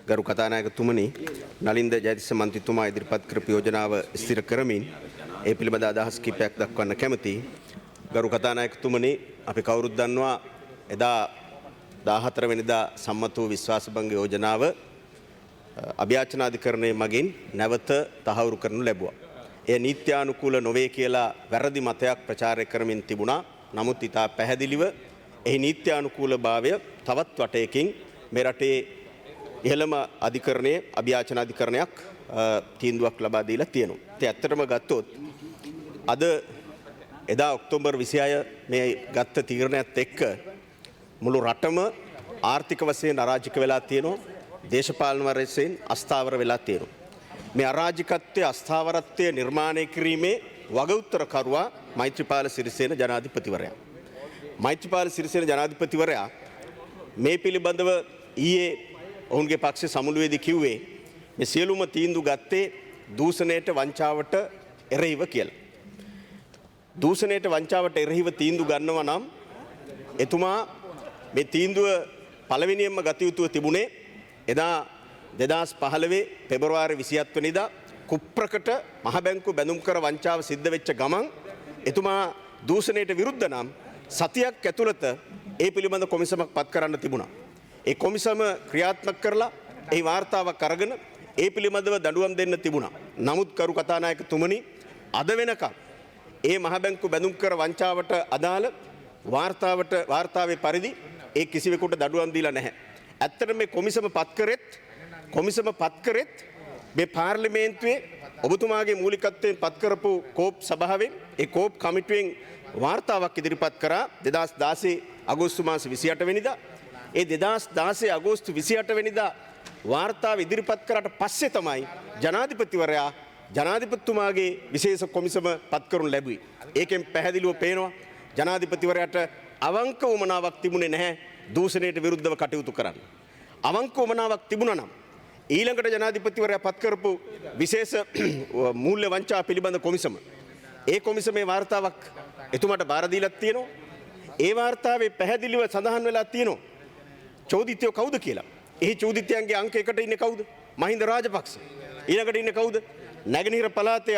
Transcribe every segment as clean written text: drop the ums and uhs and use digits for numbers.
ගරු කතානායකතුමනි නලින්ද ජයතිස්ස මන්ත්‍රීතුමා ඉදිරිපත් කරපු යෝජනාව ස්ථිර කරමින් ඒ පිළිබඳ අදහස් කිහිපයක් දක්වන්න කැමැතියි. ගරු කතානායකතුමනි අපි කවුරුත් දන්නවා එදා 14 වෙනිදා සම්මත වූ විශ්වාසභංග යෝජනාව අභියාචනාධිකරණයේ මගින් නැවත තහවුරු කරනු ලැබුවා. එය නීත්‍යානුකූල නොවේ කියලා වැරදි මතයක් ප්‍රචාරය කරමින් තිබුණා. නමුත් ඉතා පැහැදිලිව එහි නීත්‍යානුකූලභාවය තවත් වටයකින් මේ රටේ ඉහළම අධිකරණයේ අභියාචන අධිකරණයක් තීන්දුවක් ලබා දීලා තියෙනවා. ඒ ඇත්තටම ගත්තොත් අද එදා ඔක්තෝබර් 26 මේ ගත්ත තීරණයත් එක්ක මුළු රටම ආර්ථික වශයෙන් අරාජික වෙලා තියෙනවා. දේශපාලන වශයෙන් අස්ථාවර වෙලා තියෙනවා. මේ අරාජිකත්වයේ අස්ථාවරත්වය නිර්මාණය කිරීමේ වගඋත්තරකරුවා මෛත්‍රීපාල සිරිසේන ජනාධිපතිවරයා. මෛත්‍රීපාල සිරිසේන ජනාධිපතිවරයා මේ පිළිබඳව ඊයේ ඔවුන්ගේ පක්ෂ සමුළුවේදී කිව්වේ මේ සියලුම තීන්දුව ගත්තේ දූෂණයට වංචාවට එරෙහිව කියලා. දූෂණයට වංචාවට එරෙහිව තීන්දුව ගන්නවා නම් එතුමා මේ තීන්දුව පළවෙනියෙන්ම ගත යුතුව තිබුණේ එදා 2015 පෙබරවාරි 27 වෙනිදා කුප්‍රකට මහ බැංකු බැඳුම් කර වංචාව සිද්ධ වෙච්ච ගමන් එතුමා දූෂණයට විරුද්ධ නම් සතියක් ඇතුළත ඒ පිළිබඳ කොමිසමක් පත් කරන්න තිබුණා. ඒ කොමිසම ක්‍රියාත්මක කරලා ඒ වාර්තාවක් අරගෙන ඒ පිළිබඳව දඬුවම් දෙන්න තිබුණා. නමුත් කරු කතානායකතුමනි අද වෙනකම් ඒ මහ බැංකු බැඳුම් කර වංචාවට අදාළ වාර්තාවේ පරිදි ඒ කිසිවෙකුට දඬුවම් දීලා නැහැ. ඇත්තට මේ කොමිසම පත් කරෙත් මේ පාර්ලිමේන්තුවේ ඔබතුමාගේ මූලිකත්වයෙන් පත් කරපු කෝප් සභාවෙන් ඒ කෝප් කමිටුවෙන් වාර්තාවක් ඉදිරිපත් කරා 2016 අගෝස්තු මාස 28 වෙනිදා. ඒ 2016 අගෝස්තු 28 වෙනිදා වාර්තාව ඉදිරිපත් කරාට පස්සේ තමයි ජනාධිපතිවරයා ජනාධිපතිතුමාගේ විශේෂ කොමිසම පත් කරනු ලැබුවේ. ඒකෙන් පැහැදිලිව පේනවා ජනාධිපතිවරයාට අවංක උමනාවක් තිබුණේ නැහැ දූෂණයට විරුද්ධව කටයුතු කරන්න. අවංක උමනාවක් තිබුණා නම් ඊළඟට ජනාධිපතිවරයා පත් කරපු විශේෂ මූල්‍ය වංචා පිළිබඳ කොමිසම ඒ කොමිසමේ වාර්තාවක් එතුමාට බාර දීලා තියෙනවා. ඒ වාර්තාවේ පැහැදිලිව සඳහන් වෙලා තියෙනවා චෝදිතයෝ කවුද කියලා. එහි චෝදිතයන්ගේ අංක 1ට ඉන්නේ කවුද? මහින්ද රාජපක්ෂ. ඊළඟට ඉන්නේ කවුද? නැගෙනහිර පළාතේ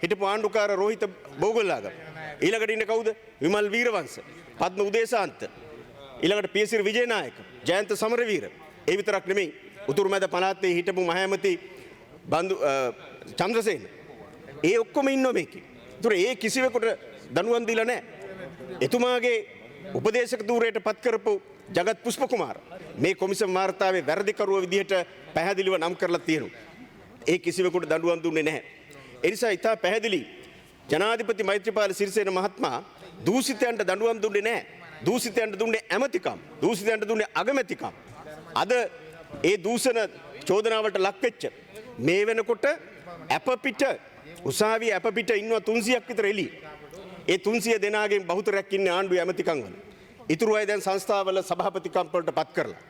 හිටපු ආණ්ඩුකාර රෝහිත බෝගොල්ලාගම. ඊළඟට ඉන්නේ කවුද? විමල් වීරවංශ, පද්ම උදේසාන්ත. ඊළඟට පියසිරි විජේනායක, ජයන්ත සමරවීර. ඒ විතරක් නෙමෙයි උතුරු මැද පළාතේ හිටපු මහඇමති බන්දු චන්ද්‍රසේන. ඒ ඔක්කොම ඉන්නෝ මේකේ. ඒතර ඒ කිසිවෙකුට දනුවම් දීලා නැහැ. එතුමාගේ උපදේශක ධූරයට පත් කරපු ජගත් පුෂ්පකුමාර මේ කොමිසම් වාර්තාවේ වැරදිකරුව විදිහට පැහැදිලිව නම් කරලා තියෙනවා. ඒ කිසිවෙකුට දඬුවම් දුන්නේ නැහැ. ඒ නිසා ඉතා පැහැදිලි ජනාධිපති මෛත්‍රීපාල සිරිසේන මහත්මයා දූෂිතයන්ට දඬුවම් දුන්නේ නැහැ. දූෂිතයන්ට දුන්නේ ඇමතිකම්. දූෂිතයන්ට දුන්නේ අගමැතිකම්. අද ඒ දූෂණ චෝදනාවලට ලක් වෙච්ච මේ වෙනකොට අපපිට උසාවියේ අපපිට ඉන්නවා 300ක් විතර එළිය. ඒ 300 දෙනාගෙන් බහුතරයක් ඉන්නේ ආණ්ඩුවේ ඇමතිකම් වල. ඉතුරු අය දැන් සංස්ථාවල සභාපතිකම් වලට පත් කරලා.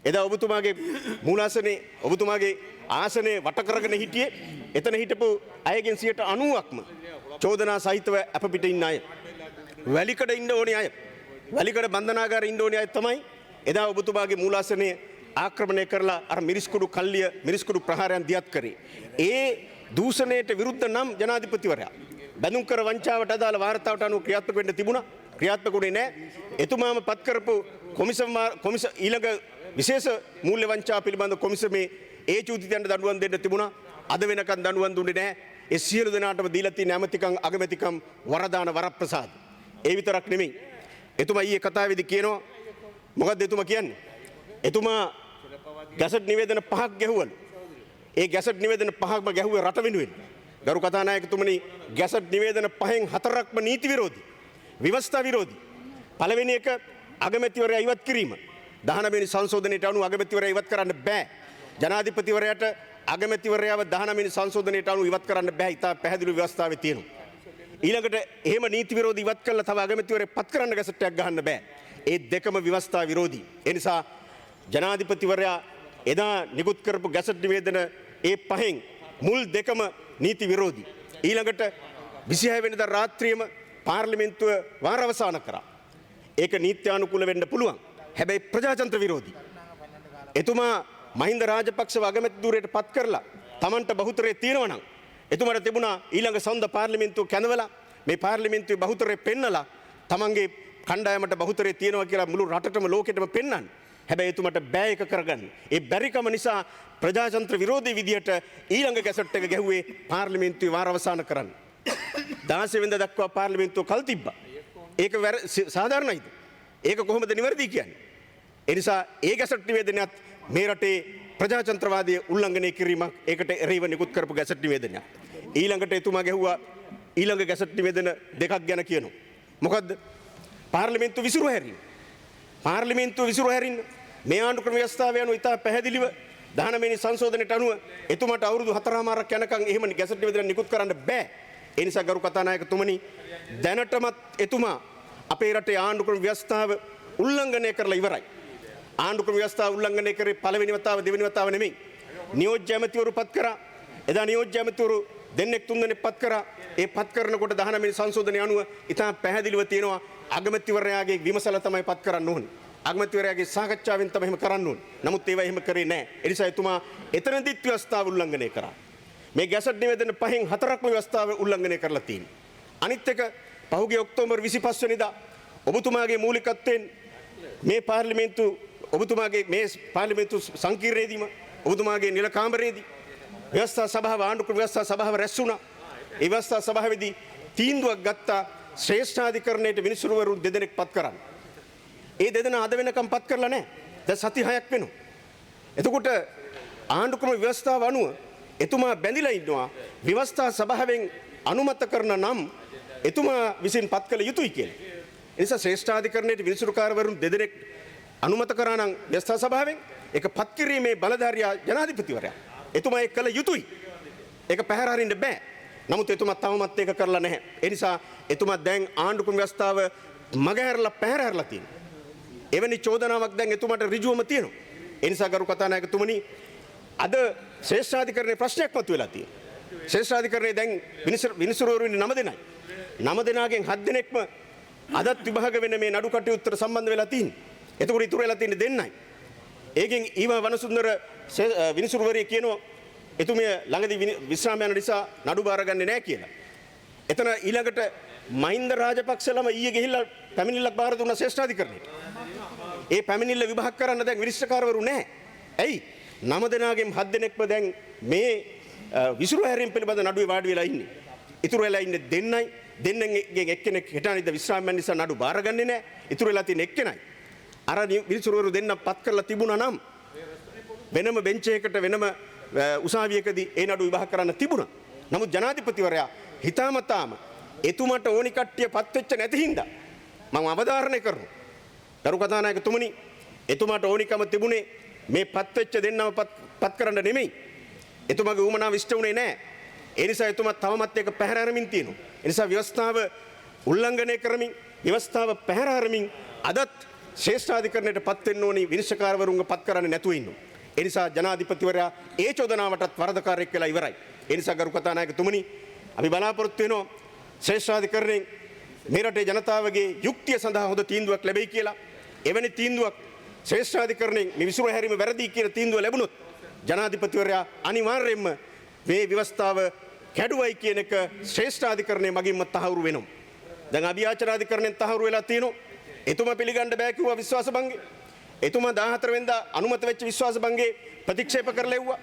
එදා ඔබතුමාගේ මූලාසනේ ඔබතුමාගේ ආසනේ වට කරගෙන හිටියේ එතන හිටපු අයගෙන් 90%ක්ම චෝදනා සහිතව අපපිට ඉන්න අය. වැලිකඩ ඉන්න ඕනේ අය. වැලිකඩ බන්ධනාගාරේ ඉන්න ඕනේ අය තමයි එදා ඔබතුමාගේ මූලාසනේ ආක්‍රමණය කරලා අර මිරිස්කුඩු ප්‍රහාරයන් දියත් කරේ. ඒ දූෂණයට විරුද්ධ නම් ජනාධිපතිවරයා බැඳුම් කර වංචාවට අදාළ වාර්තාවට අනුව ක්‍රියාත්මක වෙන්න තිබුණා. ක්‍රියාත්මක වුණේ නැහැ. එතුමාම පත් කරපු කොමිසම ඊළඟ විශේෂ මූල්‍ය වංචා පිළිබඳ කොමිසමේ ඒ චූතිතයන්ට දඬුවම් දෙන්න තිබුණා. අද වෙනකන් දඬුවම් දුන්නේ නැහැ. ඒ සියලු දෙනාටම දීලා තියෙන ඇමතිකම් අගමැතිකම් වරදාන වරප්‍රසාද. ඒ විතරක් නෙමෙයි. එතුමා ඊයේ කතාවේදී කියනවා මොකක්ද එතුමා කියන්නේ? එතුමා ගැසට් නිවේදන 5ක් ගැහුවලු. ඒ ගැසට් නිවේදන 5ක්ම ගැහුවේ රට වෙනුවෙන්. ගරු කතානායකතුමනි ගැසට් නිවේදන 5න් 4ක්ම නීති විරෝධී. විවස්ථා විරෝධී. පළවෙනි එක අගමැතිවරයා ඉවත් කිරීම. 19 වෙනි සංශෝධනයට අනුව අගමැතිවරයා ඉවත් කරන්න බෑ. ජනාධිපතිවරයාට අගමැතිවරයාව 19 වෙනි සංශෝධනයට අනුව ඉවත් කරන්න බෑ. ඉතා පැහැදිලි ව්‍යවස්ථාවේ තියෙනවා. ඊළඟට එහෙම නීති විරෝධී ඉවත් කළා තව අගමැතිවරයෙක් පත් කරන්න ගැසට් එකක් ගහන්න බෑ. ඒ දෙකම විවස්ථා විරෝධී. ඒ නිසා ජනාධිපතිවරයා එදා නිකුත් කරපු ගැසට් නිවේදන ඒ 5න් මුල් දෙකම නීති විරෝධී. ඊළඟට 26 වෙනිදා රාත්‍රියේම පාර්ලිමේන්තුව වාර අවසන් කරා. ඒක නීත්‍යානුකූල වෙන්න පුළුවන්. හැබැයි ප්‍රජාතන්ත්‍ර විරෝධී. එතුමා මහින්ද රාජපක්ෂව අගමැති ධුරයට පත් කරලා Tamanට බහුතරය තියෙනවා නම් එතුමාට තිබුණා ඊළඟ සඳ පාර්ලිමේන්තුව කැඳවලා මේ පාර්ලිමේන්තුවේ බහුතරය පෙන්නලා තමන්ගේ කණ්ඩායමට බහුතරය තියෙනවා කියලා මුළු රටටම ලෝකෙටම පෙන්වන්න. හැබැයි එතුමාට බෑ එක කරගන්න. ඒ බැරිකම නිසා ප්‍රජාතන්ත්‍ර විරෝධී විදියට ඊළඟ ගැසට් එක ගැහුවේ පාර්ලිමේන්තුවේ වාර අවසන් කරන්න. 16 වෙනිදා දක්වා පාර්ලිමේන්තුව කල් තිබ්බා. ඒක සාධාරණයිද? ඒක කොහොමද නිවැරදි කියන්නේ? ඒ නිසා ඒ ගැසට් නිවේදනයත් මේ රටේ ප්‍රජාතන්ත්‍රවාදී උල්ලංඝනය කිරීමක් ඒකට එරෙහිව නිකුත් කරපු ගැසට් නිවේදනයක්. ඊළඟට එතුමා ගැහුවා ඊළඟ ගැසට් නිවේදන දෙකක් ගැන කියනවා. මොකද්ද? පාර්ලිමේන්තුව විසිරුව හැරීම. පාර්ලිමේන්තුව විසිරුව හැරින්න මේ ආණ්ඩුක්‍රම ව්‍යවස්ථාව යන ඉතා පැහැදිලිව 19 වෙනි සංශෝධනයට අනුව එතුමාට අවුරුදු 4මාරක් යනකම් එහෙම ගැසට් නිවේදන නිකුත් කරන්න බෑ. ඒ නිසා ගරු කතානායකතුමනි දැනටමත් එතුමා අපේ රටේ ආණ්ඩුක්‍රම ව්‍යවස්ථාව උල්ලංඝනය කරලා ඉවරයි. ආණ්ඩුක්‍රම ව්‍යවස්ථාව උල්ලංඝනය කරේ පළවෙනි වතාව දෙවෙනි වතාව නෙමෙයි. නියෝජ්‍ය ඇමතිවරු පත් කරා. එදා නියෝජ්‍ය ඇමතිවරු දෙන්නෙක් තුන් දෙනෙක් පත් කරා. ඒ පත් කරනකොට 19 වෙනි සංශෝධනය අනුව ඉතා පැහැදිලිව තියෙනවා අගමැතිවරයාගේ විමසලා තමයි පත් කරන්න ඕනේ. අගමැතිවරයාගේ සාකච්ඡාවෙන් තමයි එහෙම කරන්න ඕනේ. නමුත් ඒවා එහෙම කරේ නැහැ. ඒ නිසා එතුමා එතනදිත් ව්‍යවස්ථාව උල්ලංඝනය කරා. මේ ගැසට් නිවේදන පහෙන් හතරක්ම ව්‍යවස්ථාව උල්ලංඝනය කරලා තියෙනවා. අනිත් එක පහුගිය ඔක්තෝබර් 25 වෙනිදා ඔබතුමාගේ මූලිකත්වයෙන් මේ පාර්ලිමේන්තු ඔබතුමාගේ මේ පාර්ලිමේන්තු සංකීර්ණයේදීම ඔබතුමාගේ නිල කාමරයේදී ව්‍යවස්ථා සභාව ආණ්ඩුක්‍රම ව්‍යවස්ථා සභාව රැස් වුණා. ඒ ව්‍යවස්ථා සභාවේදී තීන්දුවක් ගත්තා ශ්‍රේෂ්ඨාධිකරණයට විනිසුරුවරු දෙදෙනෙක් පත් කරන්න. ඒ දෙදෙනා අද වෙනකම් පත් කරලා නැහැ. දැන් සති 6ක් වෙනවා. එතකොට ආණ්ඩුක්‍රම ව්‍යවස්ථාව අනුව එතුමා බැඳිලා ඉන්නවා ව්‍යවස්ථා සභාවෙන් අනුමත කරන නම් එතුමා විසින් පත් කළ යුතුයි කියලා. ඒ නිසා ශ්‍රේෂ්ඨාධිකරණයට විනිසුරුකාරවරුන් දෙදෙනෙක් අනුමත කරා නම් ව්‍යවස්ථා සභාවෙන් ඒක පත් කිරීමේ බලධාරියා ජනාධිපතිවරයා. එතුමා ඒක කළ යුතුයි. ඒක පැහැර හරින්න බෑ. නමුත් එතුමා තවමත් ඒක කරලා නැහැ. ඒ නිසා එතුමා දැන් ආණ්ඩුක්‍රම ව්‍යවස්ථාව මගහැරලා පැහැර හැරලා තියෙනවා. එවැනි චෝදනාවක් දැන් එතුමාට ඍජුවම තියෙනවා. ඒ නිසා ගරු කතානායකතුමනි අද ශ්‍රේෂ්ඨාධිකරණයේ ප්‍රශ්නයක් මතුවලා තියෙනවා. ශ්‍රේෂ්ඨාධිකරණයේ දැන් විනිසුරුවරු ඉන්නේ 9 දෙනයි. 9 දෙනාගෙන් 7 දෙනෙක්ම අදත් විභාග වෙන මේ නඩු කටයුත්තට සම්බන්ධ වෙලා තියෙනවා. එතකොට ඉතුරු වෙලා තියෙන්නේ දෙන්නයි. ඒකෙන් ඊවා වනසුන්දර විනිසුරුවරිය කියනවා එතුමිය ළඟදී විශ්‍රාම යන නිසා නඩු බාරගන්නේ නැහැ කියලා. එතන ඊළඟට මහින්ද රාජපක්ෂලම ඊයේ ගිහිල්ලා පැමිණිල්ලක් බාර දුන්නා ශ්‍රේෂ්ඨාධිකරණයට. ඒ පැමිණිල්ල විභාග කරන්න දැන් විනිශ්චයකාරවරු නැහැ. ඇයි? 9 දෙනාගෙන් 7 දෙනෙක්ම දැන් මේ විසිරුව හැරීම පිළිබඳ නඩුවේ වාඩි වෙලා ඉන්නේ. ඉතුරු වෙලා ඉන්නේ දෙන්නයි. දෙන්නෙන් එක්කෙනෙක් හෙටානිද්දා විශ්‍රාම යන නිසා නඩු බාරගන්නේ නැහැ. ඉතුරු වෙලා තියෙන එක්කෙනයි. අර විනිසුරුවරු දෙන්න පත් කරලා තිබුණා නම් වෙනම බෙන්ච් එකකට වෙනම උසාවියකදී ඒ නඩු විභාග කරන්න තිබුණා. නමුත් ජනාධිපතිවරයා හිතාමතාම එතුමාට ඕනි කට්ටිය පත් වෙච්ච නැති හින්දා මම අවධාරණය කරනවා. දරු කතානායකතුමනි එතුමාට ඕනිකම තිබුණේ මේ පත් වෙච්ච දෙන්නව පත් කරන්න නෙමෙයි. එතුමාගේ උමනාව ඉෂ්ට වුණේ නැහැ. ඒ නිසා එතුමා තවමත් ඒක පැහැර හරමින් තියෙනවා. ඒ නිසා ව්‍යවස්ථාව උල්ලංඝනය කරමින් ව්‍යවස්ථාව පැහැර හරමින් අදත් ශ්‍රේෂ්ඨාධිකරණයට පත් වෙන්න ඕනි විනිශ්චයකාරවරුන්ව පත් කරන්නේ නැතුව ඉන්නවා. ඒ නිසා ජනාධිපතිවරයා ඒ චෝදනාවටත් වරදකාරයෙක් වෙලා ඉවරයි. ඒ නිසා ගරු කතානායකතුමනි අපි බලාපොරොත්තු වෙනවා ශ්‍රේෂ්ඨාධිකරණයෙන් මේ රටේ ජනතාවගේ යුක්තිය සඳහා හොඳ තීන්දුවක් ලැබෙයි කියලා. එවැනි තීන්දුවක් ශ්‍රේෂ්ඨාධිකරණයෙන් මේ විසිරුව හැරීම වැරදි කියලා තීන්දුව ලැබුණොත් ජනාධිපතිවරයා අනිවාර්යයෙන්ම මේ ව්‍යවස්ථාව කැඩුවයි කියන එක ශ්‍රේෂ්ඨාධිකරණය මගින්ම තහවුරු වෙනවා. දැන් අභියාචනාධිකරණයෙන් තහවුරු වෙලා තියෙනවා. එතුමා පිළිගන්න බෑ කිව්වා විශ්වාසභංගය. එතුමා 14 වෙනිදා අනුමත වෙච්ච විශ්වාසභංගේ ප්‍රතික්ෂේප කරලෙව්වා.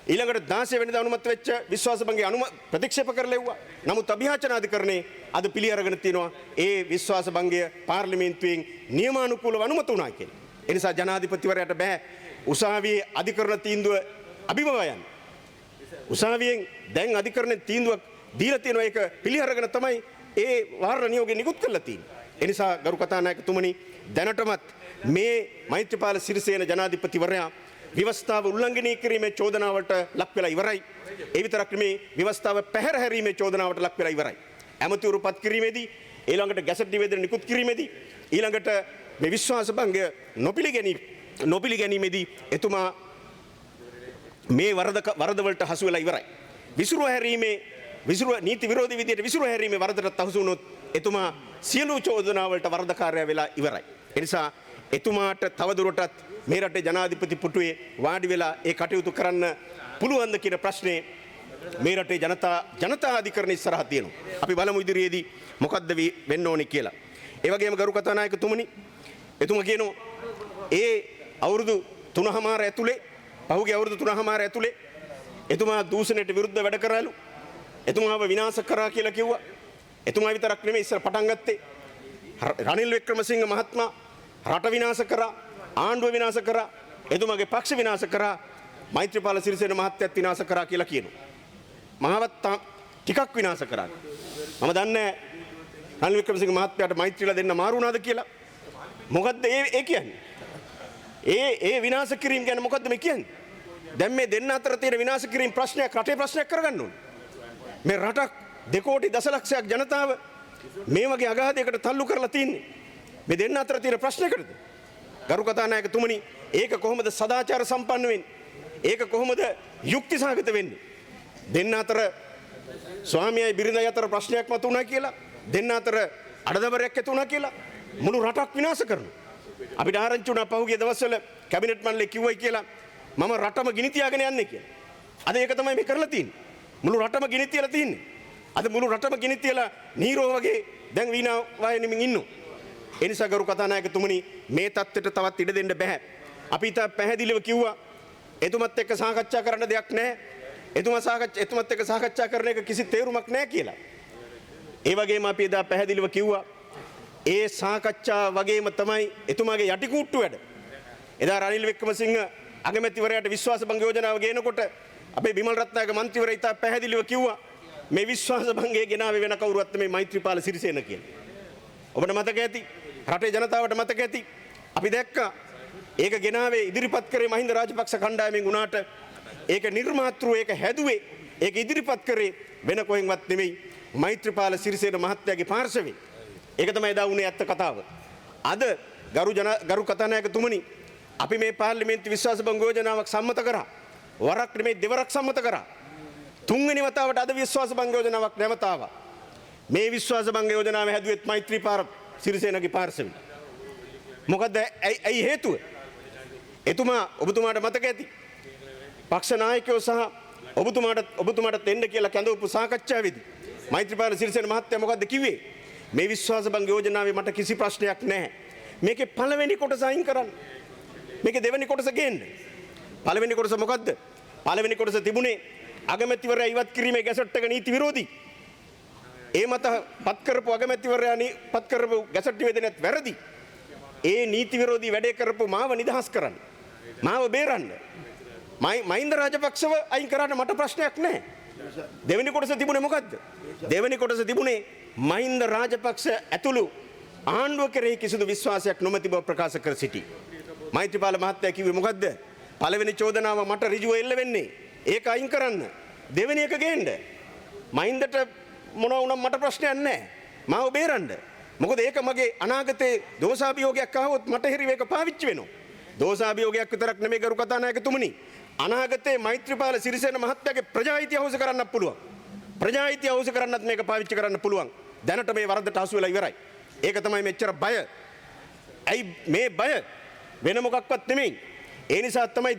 ඊළඟට 16 වෙනිදා අනුමත වෙච්ච විශ්වාසභංගේ ප්‍රතික්ෂේප කරලෙව්වා. නමුත් අභියාචනාධිකරණේ අද පිළි අරගෙන තියෙනවා ඒ විශ්වාසභංගය පාර්ලිමේන්තුවෙන් නියමානුකූලව අනුමත වුණා කියලා. ඒ නිසා ජනාධිපතිවරයාට බෑ උසාවියේ අධිකරණ තීන්දුව අභිබව යන්න. උසාවියෙන් දැන් අධිකරණ තීන්දුවක් දීලා තියෙනවා ඒක පිළි අරගෙන තමයි ඒ වාරණ නියෝගය නිකුත් කරලා තියෙන්නේ. ඒ නිසා ගරු කතානායකතුමනි දැනටමත් මේ මෛත්‍රීපාල සිරිසේන ජනාධිපතිවරයා ව්‍යවස්ථාව උල්ලංඝනය කිරීමේ චෝදනාවට ලක් වෙලා ඉවරයි. ඒ විතරක් නෙමේ ව්‍යවස්ථාව පැහැර හැරීමේ චෝදනාවට ලක් වෙලා ඉවරයි. ඇමතිවරු පත් කිරීමේදී ඊළඟට ගැසට් නිවේදන නිකුත් කිරීමේදී ඊළඟට මේ විශ්වාසභංගය නොපිළිගැනීමේදී එතුමා මේ වරදවලට හසු වෙලා ඉවරයි. විසිරුව හැරීමේ නීති විරෝධී විදියට විසිරුව හැරීමේ වරදට හසු වුණොත් එතුමා සියලු චෝදනාවලට වරදකාරයා වෙලා ඉවරයි. ඒ නිසා එතුමාට තවදුරටත් මේ රටේ ජනාධිපති පුටුවේ වාඩි වෙලා ඒ කටයුතු කරන්න පුළුවන්ද කියන ප්‍රශ්නේ මේ රටේ ජනතා අධිකරණ ඉස්සරහ තියෙනවා. අපි බලමු ඉදිරියේදී මොකද්ද වෙන්න ඕනේ කියලා. ඒ වගේම ගරු කතානායකතුමනි එතුමා කියනවා ඒ අවුරුදු 3මාර ඇතුලේ පහුගිය අවුරුදු 3මාර ඇතුලේ එතුමා දූෂණයට විරුද්ධ වැඩ කරාලු. එතුමාව විනාශ කරා කියලා කිව්වා. එතුමා විතරක් නෙමෙයි ඉස්සර පටන් ගත්තේ. රනිල් වික්‍රමසිංහ මහත්මයා රට විනාශ කරා, ආණ්ඩුව විනාශ කරා, එතුමාගේ පක්ෂ විනාශ කරා, මෛත්‍රීපාල සිරිසේන මහත්තයත් විනාශ කරා කියලා කියනවා. මහවත් ටිකක් විනාශ කරා. මම දන්නේ රනිල් වික්‍රමසිංහ මහත්මයාට මෛත්‍රීලා දෙන්න මාරු වුණාද කියලා. මොකද්ද ඒ කියන්නේ? ඒ විනාශ කිරීම ගැන මොකද්ද මේ කියන්නේ? දැන් මේ දෙන්න අතර තියෙන විනාශ කිරීම ප්‍රශ්නයක් රටේ ප්‍රශ්නයක් කරගන්න ඕනේ. මේ රටක් 2 කෝටි දශලක්ෂයක් ජනතාව මේ වගේ අගාධයකට තල්ලු කරලා තින්නේ. මේ දෙන්න අතර තියෙන ප්‍රශ්නයකටද? ගරු කතානායකතුමනි, ඒක කොහොමද සදාචාර සම්පන්න වෙන්නේ? ඒක කොහොමද යුක්ති සහගත වෙන්නේ? දෙන්න අතර ස්වාමියායි බිරිඳයි අතර ප්‍රශ්නයක් මතුණා කියලා, දෙන්න අතර අඩදබරයක් ඇති වුණා කියලා මුළු රටක් විනාශ කරනවා. අපිට ආරංචි වුණා පහුගිය දවස්වල කැබිනට් මණ්ඩලය කිව්වයි කියලා මම රටම ගිනි තියාගෙන යන්නේ කියලා. අද ඒක තමයි මේ කරලා තියෙන්නේ. මුළු රටම ගිනි තියලා තින්නේ. අද මුළු රටම ගිනි තියලා නීරෝ වගේ දැන් වීණා වායනෙමින් ඉන්නවා. ඒ නිසා ගරු කතානායකතුමනි මේ தත්ත්වයට තවත් ඉඩ දෙන්න බෑ. අපි තා පැහැදිලිව කිව්වා එතුමත් එක්ක සාකච්ඡා කරන්න දෙයක් නැහැ. එතුමත් එක්ක සාකච්ඡා කරන එක කිසි තේරුමක් නැහැ කියලා. ඒ වගේම අපි එදා පැහැදිලිව කිව්වා ඒ සාකච්ඡා වගේම තමයි එතුමාගේ යටිකූට්ටු වැඩ. එදා රනිල් වික්‍රමසිංහ අගමැතිවරයාට විශ්වාස භංග යෝජනාව ගේනකොට අපේ බිමල් රත්නායක මන්ත්‍රීවරයා ඉතා පැහැදිලිව කිව්වා මේ විශ්වාස භංගයේ ගෙනාවේ වෙන කවුරුවත් මේ මෛත්‍රීපාල සිරිසේන කියලා. ඔබට මතක ඇති, රටේ ජනතාවට මතක ඇති. අපි දැක්කා ඒක ගෙනාවේ ඉදිරිපත් කරේ මහින්ද රාජපක්ෂ කණ්ඩායමෙන් වුණාට ඒක නිර්මාතෘ ඒක හැදුවේ ඒක ඉදිරිපත් කරේ වෙන කොහෙන්වත් නෙමෙයි මෛත්‍රීපාල සිරිසේන මහත්තයාගේ පාර්ශවයෙන්. ඒක තමයි එදා වුණේ ඇත්ත කතාව. අද ගරු කතානායකතුමනි අපි මේ පාර්ලිමේන්තු විශ්වාස භංග යෝජනාවක් සම්මත කරා. වරක් නෙමෙයි දෙවරක් සම්මත කරා. 3 වෙනි වතාවට අද විශ්වාස භංග යෝජනාවක් නැවත ආවා. මේ විශ්වාස භංග යෝජනාව හැදුවෙත් මෛත්‍රීපාල සිරිසේනගේ පාර්ශවයෙන්. මොකද ඇයි හේතුව? ඔබතුමාට මතක ඇති. පක්ෂ නායකයෝ සහ ඔබතුමාට දෙන්න කියලා කැඳවපු සාකච්ඡාවේදී මෛත්‍රීපාල සිරිසේන මහත්තයා මොකද්ද කිව්වේ? මේ විශ්වාස භංග යෝජනාවේ මට කිසි ප්‍රශ්නයක් නැහැ. මේකේ පළවෙනි කොටස අයින් කරන්න. මේකේ දෙවෙනි කොටස ගේන්න. පළවෙනි කොටස මොකද්ද? පළවෙනි කොටස තිබුණේ අගමැතිවරයා ඉවත් කිරීමේ ගැසට් එක නීති විරෝධී. ඒ මත පත් කරපු අගමැතිවරයා පත් කරපු ගැසට් නිවේදනයත් වැරදි. ඒ නීති විරෝධී වැඩේ කරපු මාව නිදහස් කරන්න. මාව බේරන්න. මහින්ද රාජපක්ෂව අයින් කරාට මට ප්‍රශ්නයක් නැහැ. දෙවෙනි කොටස තිබුණේ මොකද්ද? දෙවෙනි කොටස තිබුණේ මහින්ද රාජපක්ෂ ඇතුළු ආණ්ඩුව කෙරෙහි කිසිදු විශ්වාසයක් නොමැති බව ප්‍රකාශ කර සිටි. මෛත්‍රීපාල මහත්තයා කිව්වේ මොකද්ද? පළවෙනි චෝදනාව මට ඍජුව එල්ල වෙන්නේ. ඒක අයින් කරන්න. දෙවෙනි එක ගේන්න. මහින්දට මොනවා වුණත් මට ප්‍රශ්නයක් නැහැ. මාව බේරන්න. මොකද ඒක මගේ අනාගතේ දෝෂාභියෝගයක් ආවොත් මට හිරි මේක පාවිච්චි වෙනවා. දෝෂාභියෝගයක් විතරක් නෙමෙයි ගරු කතානායකතුමනි. අනාගතේ මෛත්‍රීපාල සිරිසේන මහත්තයාගේ ප්‍රජාහිතය අහෝස කරන්නත් පුළුවන්. ප්‍රජාහිතය අහෝස කරන්නත් මේක පාවිච්චි කරන්න පුළුවන්. දැනට මේ වරදට හසු වෙලා ඉවරයි. ඒක තමයි මෙච්චර බය. ඇයි මේ බය? වෙන මොකක්වත් නෙමෙයි. ඒ නිසා තමයි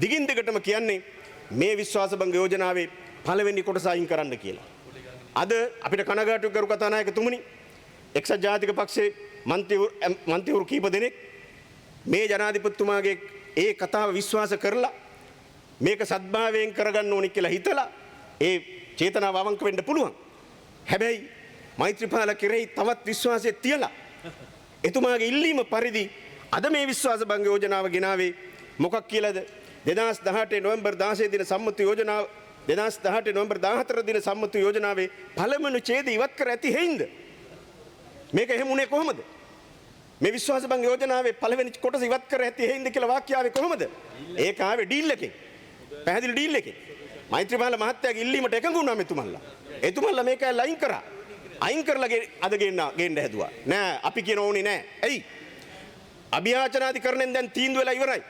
දිගින් දිගටම කියන්නේ මේ විශ්වාස භංග යෝජනාවේ පළවෙනි කොටස අයින් කරන්න කියලා. අද අපිට කනගාටු කරු කතානායකතුමනි එක්සත් ජාතික පක්ෂයේ මන්ත්‍රීවරු කීප දෙනෙක් මේ ජනාධිපතිතුමාගේ ඒ කතාව විශ්වාස කරලා මේක සත්භාවයෙන් කරගන්න ඕනි කියලා හිතලා ඒ චේතනාව අවංක වෙන්න පුළුවන්. හැබැයි මෛත්‍රීපාල කෙරෙහි තවත් විශ්වාසය තියලා එතුමාගේ ඉල්ලීම පරිදි අද මේ විශ්වාස භංග යෝජනාව ගෙනාවේ මොකක් කියලාද? 2018 නොවැම්බර් 16 දින සම්මත යෝජනාව 2018 නොවැම්බර් 14 දින සම්මත යෝජනාවේ පළමුණු ඡේදය ඉවත් කර ඇති හේින්ද? මේක එහෙම උනේ කොහොමද? මේ විශ්වාස භංග යෝජනාවේ පළවෙනි කොටස ඉවත් කර ඇති හේින්ද කියලා වාක්‍ය ආවේ කොහොමද? ඒක ආවේ ඩීල් එකෙන්. පැහැදිලි ඩීල් එකෙන්. මෛත්‍රීපාල මහත්තයාගේ ඉල්ලීමට එකඟ වුණා මෙතුමන්ලා. එතුමන්ලා මේක ලයින් කරා. අයින් කරලා අද ගේන්න හැදුවා. නෑ අපි කියන ඕනේ නෑ. ඇයි? අභියාචනාධිකරණයෙන් දැන් තීන්දුව වෙලා ඉවරයි.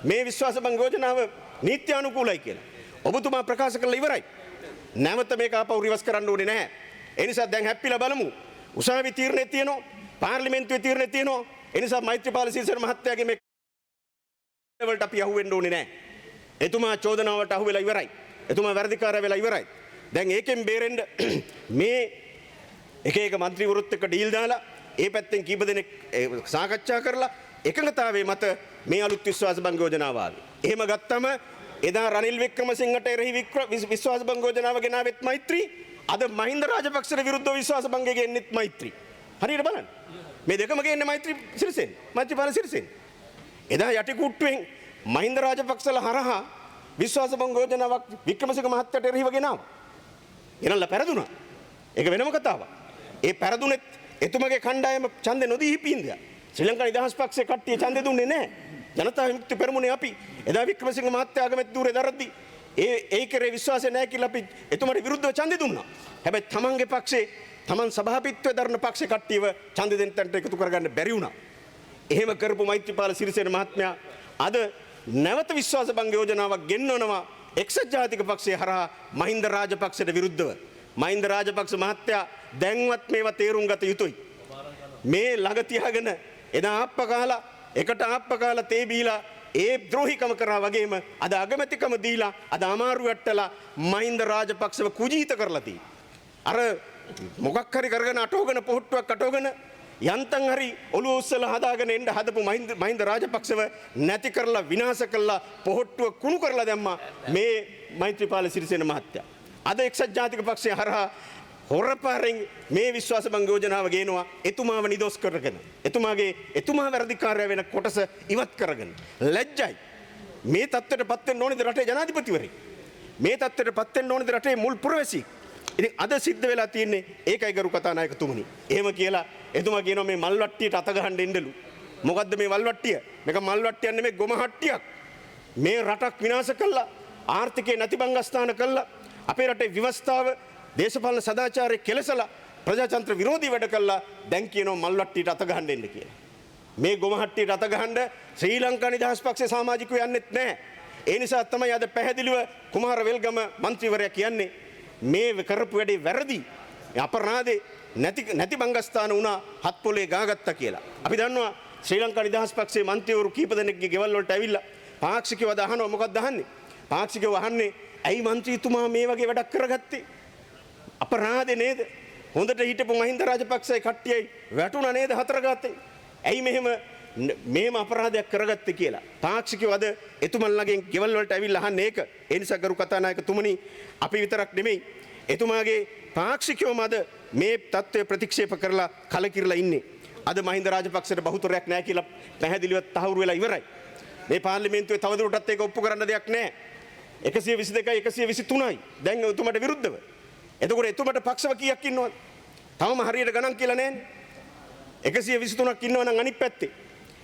මේ විශ්වාස භංග යෝජනාව නීත්‍යානුකූලයි කියලා. ඔබතුමා ප්‍රකාශ කළා ඉවරයි. නැවත මේක ආපහු රිවර්ස් කරන්න ඕනේ නැහැ. ඒ නිසා දැන් හැප්පිලා බලමු. උසාවි තීරණේ තියෙනවා, පාර්ලිමේන්තුවේ තීරණේ තියෙනවා. ඒ නිසා මෛත්‍රීපාල සිරිසේන මහත්තයාගේ මේ වලට අපි අහුවෙන්න ඕනේ නැහැ. එතුමා චෝදනාවට අහු වෙලා ඉවරයි. එතුමා වැරදිකාරය වෙලා ඉවරයි. දැන් ඒකෙන් බේරෙන්න මේ එක മന്ത്രിවරුත් එක්ක ඩීල් දාලා ඒ පැත්තෙන් කීප දෙනෙක් සාකච්ඡා කරලා එකඟතාවයේ මත මේ අලුත් විශ්වාස භංග යෝජනාව ආවේ. එහෙම ගත්තම එදා රනිල් වික්‍රමසිංහට එරෙහි විශ්වාස භංග යෝජනාව ගෙනාවෙත් මෛත්‍රී. අද මහින්ද රාජපක්ෂට විරුද්ධව විශ්වාස භංගය ගෙන්නෙත් මෛත්‍රී. හරියට බලන්න. මේ දෙකම ගේන්නේ මෛත්‍රී සිරිසේන. මෛත්‍රීපාල සිරිසේන. එදා යටිකුට්ටුවෙන් මහින්ද රාජපක්ෂලා හරහා විශ්වාස භංග යෝජනාවක් වික්‍රමසිංහ මහත්තයට එරෙහිව ගෙනාවා. ගෙනල්ලා පෙරදුනා. ඒක වෙනම කතාවක්. ඒ පෙරදුනෙත් එතුමගේ කණ්ඩායම ඡන්දෙ නොදී හිපින්දා. ශ්‍රී ලංකා නිදහස් පක්ෂයේ කට්ටිය ඡන්දෙ දුන්නේ නැහැ. ජනතා විමුක්ති පෙරමුණේ අපි එදා වික්‍රමසිංහ මහත්තයා ආගමෙත් දූරේ දරද්දී ඒ කරේ විශ්වාසය නැහැ කියලා අපි එතුමාට විරුද්ධව ඡන්දෙ දුන්නා. හැබැයි තමන්ගේ පක්ෂේ තමන් සභාපතිත්වයේ දරන පක්ෂේ කට්ටියව ඡන්දෙ දෙන්න තැනට එකතු කරගන්න බැරි වුණා. එහෙම කරපු මෛත්‍රීපාල සිරිසේන මහත්මයා අද නැවත විශ්වාස භංග යෝජනාවක් ගෙන්වනවා එක්සත් ජාතික පක්ෂය හරහා මහින්ද රාජපක්ෂට විරුද්ධව. මහින්ද රාජපක්ෂ මහත්තයා දැන්වත් මේවා තේරුම් ගත යුතුයි. මේ ළඟ තියාගෙන එදා ආප්ප කාලා එකට ආප්ප කාලා තේ බීලා ඒ ද්‍රෝහිකම කරා වගේම අද අගමැතිකම දීලා අද අමාරු වැටලා මහින්ද රාජපක්ෂව කුජීත කරලා තියෙනවා. අර මොකක් හරි කරගෙන අටවගෙන පොහට්ටුවක් අටවගෙන යන්තම් හරි ඔළුව උස්සලා හදාගෙන එන්න හදපු මහින්ද රාජපක්ෂව නැති කරලා විනාශ කරලා පොහට්ටුව කුණු කරලා දැම්මා මේ මෛත්‍රීපාල සිරිසේන මහත්තයා. අද එක්සත් ජාතික පක්ෂය හරහා හොරපාරෙන් මේ විශ්වාස භංග යෝජනාව ගේනවා එතුමාව නිදොස් කරගෙන. එතුමා වැරදිකාරය වෙන කොටස ඉවත් කරගෙන. ලැජ්ජයි. මේ තත්ත්වයට පත් වෙන්න ඕනේද රටේ ජනාධිපතිවරයෙක්? මේ තත්ත්වයට පත් වෙන්න ඕනේද රටේ මුල් පුරවැසියෙක්? ඉතින් අද සිද්ධ වෙලා තියෙන්නේ ඒකයි ගරු කතානායකතුමනි. එහෙම කියලා එතුමා කියනවා මේ මල් වට්ටියට අත ගහන්න එන්නලු. මොකද්ද මේ මල් වට්ටිය? මේක මල් වට්ටියක් නෙමෙයි ගොම හට්ටියක්. මේ රටක් විනාශ කළා, ආර්ථිකේ නැතිබංගස්ථාන කළා, අපේ රටේ ව්‍යවස්ථාව දේශපාලන සදාචාරය කෙලසලා ප්‍රජාතන්ත්‍ර විරෝධී වැඩ කළා. දැන් කියනවා මල් වට්ටියට අත ගහන්න එන්න කියලා. මේ ගොම හට්ටියට අත ගහන්න ශ්‍රී ලංකා නිදහස් පක්ෂයේ සමාජිකයෝ යන්නෙත් නැහැ. ඒ නිසා තමයි අද පැහැදිලිව කුමාර වෙල්ගම මන්ත්‍රීවරයා කියන්නේ මේ කරපු වැඩේ වැරදි. අපරාධේ නැති බංගස්ථාන වුණා හත් පොලේ ගාගත්තා කියලා. අපි දන්නවා ශ්‍රී ලංකා නිදහස් පක්ෂයේ මන්ත්‍රීවරු කීප දෙනෙක්ගේ ගෙවල් වලට ඇවිල්ලා පාක්ෂිකව අහනවා මොකක්ද අහන්නේ? පාක්ෂිකව අහන්නේ ඇයි මන්ත්‍රීතුමා මේ වගේ වැඩක් කරගත්තේ? අපරාධේ නේද? හොඳට හිටපු මහින්ද රාජපක්ෂයි කට්ටියයි වැටුණා නේද හතර ගාතේ? ඇයි මෙහෙම අපරාධයක් කරගත්තේ කියලා. පාක්ෂිකව අද එතුමන්ලගෙන් ගෙවල් වලට ඇවිල්ලා අහන්නේ ඒක. ඒ නිසා ගරු කතානායකතුමනි අපි විතරක් නෙමෙයි එතුමාගේ පාක්ෂිකයෝම අද මේ තත්ත්වය ප්‍රතික්ෂේප කරලා කලකිරලා ඉන්නේ. අද මහින්ද රාජපක්ෂට බහුතරයක් නැහැ කියලා පැහැදිලිව තහවුරු වෙලා ඉවරයි. මේ පාර්ලිමේන්තුවේ තවදුරටත් ඒක ඔප්පු කරන්න දෙයක් නැහැ. 122යි 123යි දැන් එතුමාට විරුද්ධව. එතකොට එතුමාට පක්ෂව කීයක් ඉන්නවද? තවම හරියට ගණන් කියලා නැහැනේ. 123ක් ඉන්නවා නම් අනිත් පැත්තේ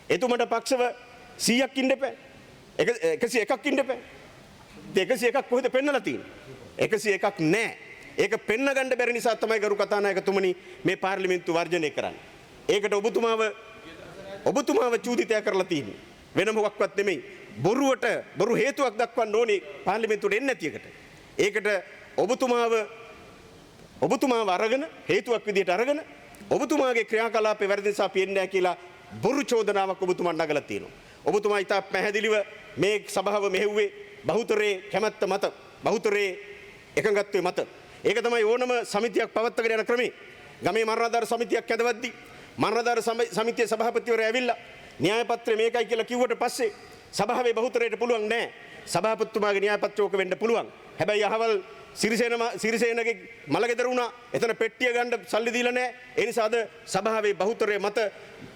එතුමාට පක්ෂව 100ක් ඉන්න එපා. 101ක් ඉන්න එපා. 101ක් කොහෙද පෙන්නලා තියෙන්නේ? 101ක් නැහැ. ඒක පෙන්න ගන්න බැරි නිසා තමයි ගරු කතානායකතුමනි මේ පාර්ලිමේන්තුව වර්ජනය කරන්නේ. ඒකට ඔබතුමාව චූදිතය කරලා තියෙන්නේ. වෙන මොකක්වත් නෙමෙයි. බොරු හේතුවක් දක්වන්න ඕනේ පාර්ලිමේන්තුවට එන්නේ නැති එකට. ඒකට ඔබතුමාව අරගෙන හේතුවක් විදිහට අරගෙන ඔබතුමාගේ ක්‍රියාකලාපේ වැරදි නිසා අපි එන්නේ නැහැ කියලා බොරු චෝදනාවක් ඔබතුමාට නගලා තියෙනවා. ඔබතුමා ඉතා පැහැදිලිව මේ සභාව මෙහෙව්වේ බහුතරයේ කැමැත්ත මත, බහුතරයේ එකඟත්වයේ මත. ඒක තමයි ඕනම සමිතියක් පවත්වාගෙන යන ක්‍රමේ. ගමේ මරණාධාර සමිතියක් ඇදවද්දී මරණාධාර සමිතියේ සභාපතිවරයා ඇවිල්ලා න්‍යාය පත්‍රය මේකයි කියලා කිව්වට පස්සේ සභාවේ බහුතරයට පුළුවන් නෑ. සභාපතිතුමාගේ න්‍යාය පත්‍රය ඕක වෙන්න පුළුවන්. හැබැයි අහවල් සිරිසේනගේ මලගෙදර වුණා. එතන පෙට්ටිය ගන්න සල්ලි දීලා නැහැ. ඒ නිසා අද සභාවේ බහුතරය මත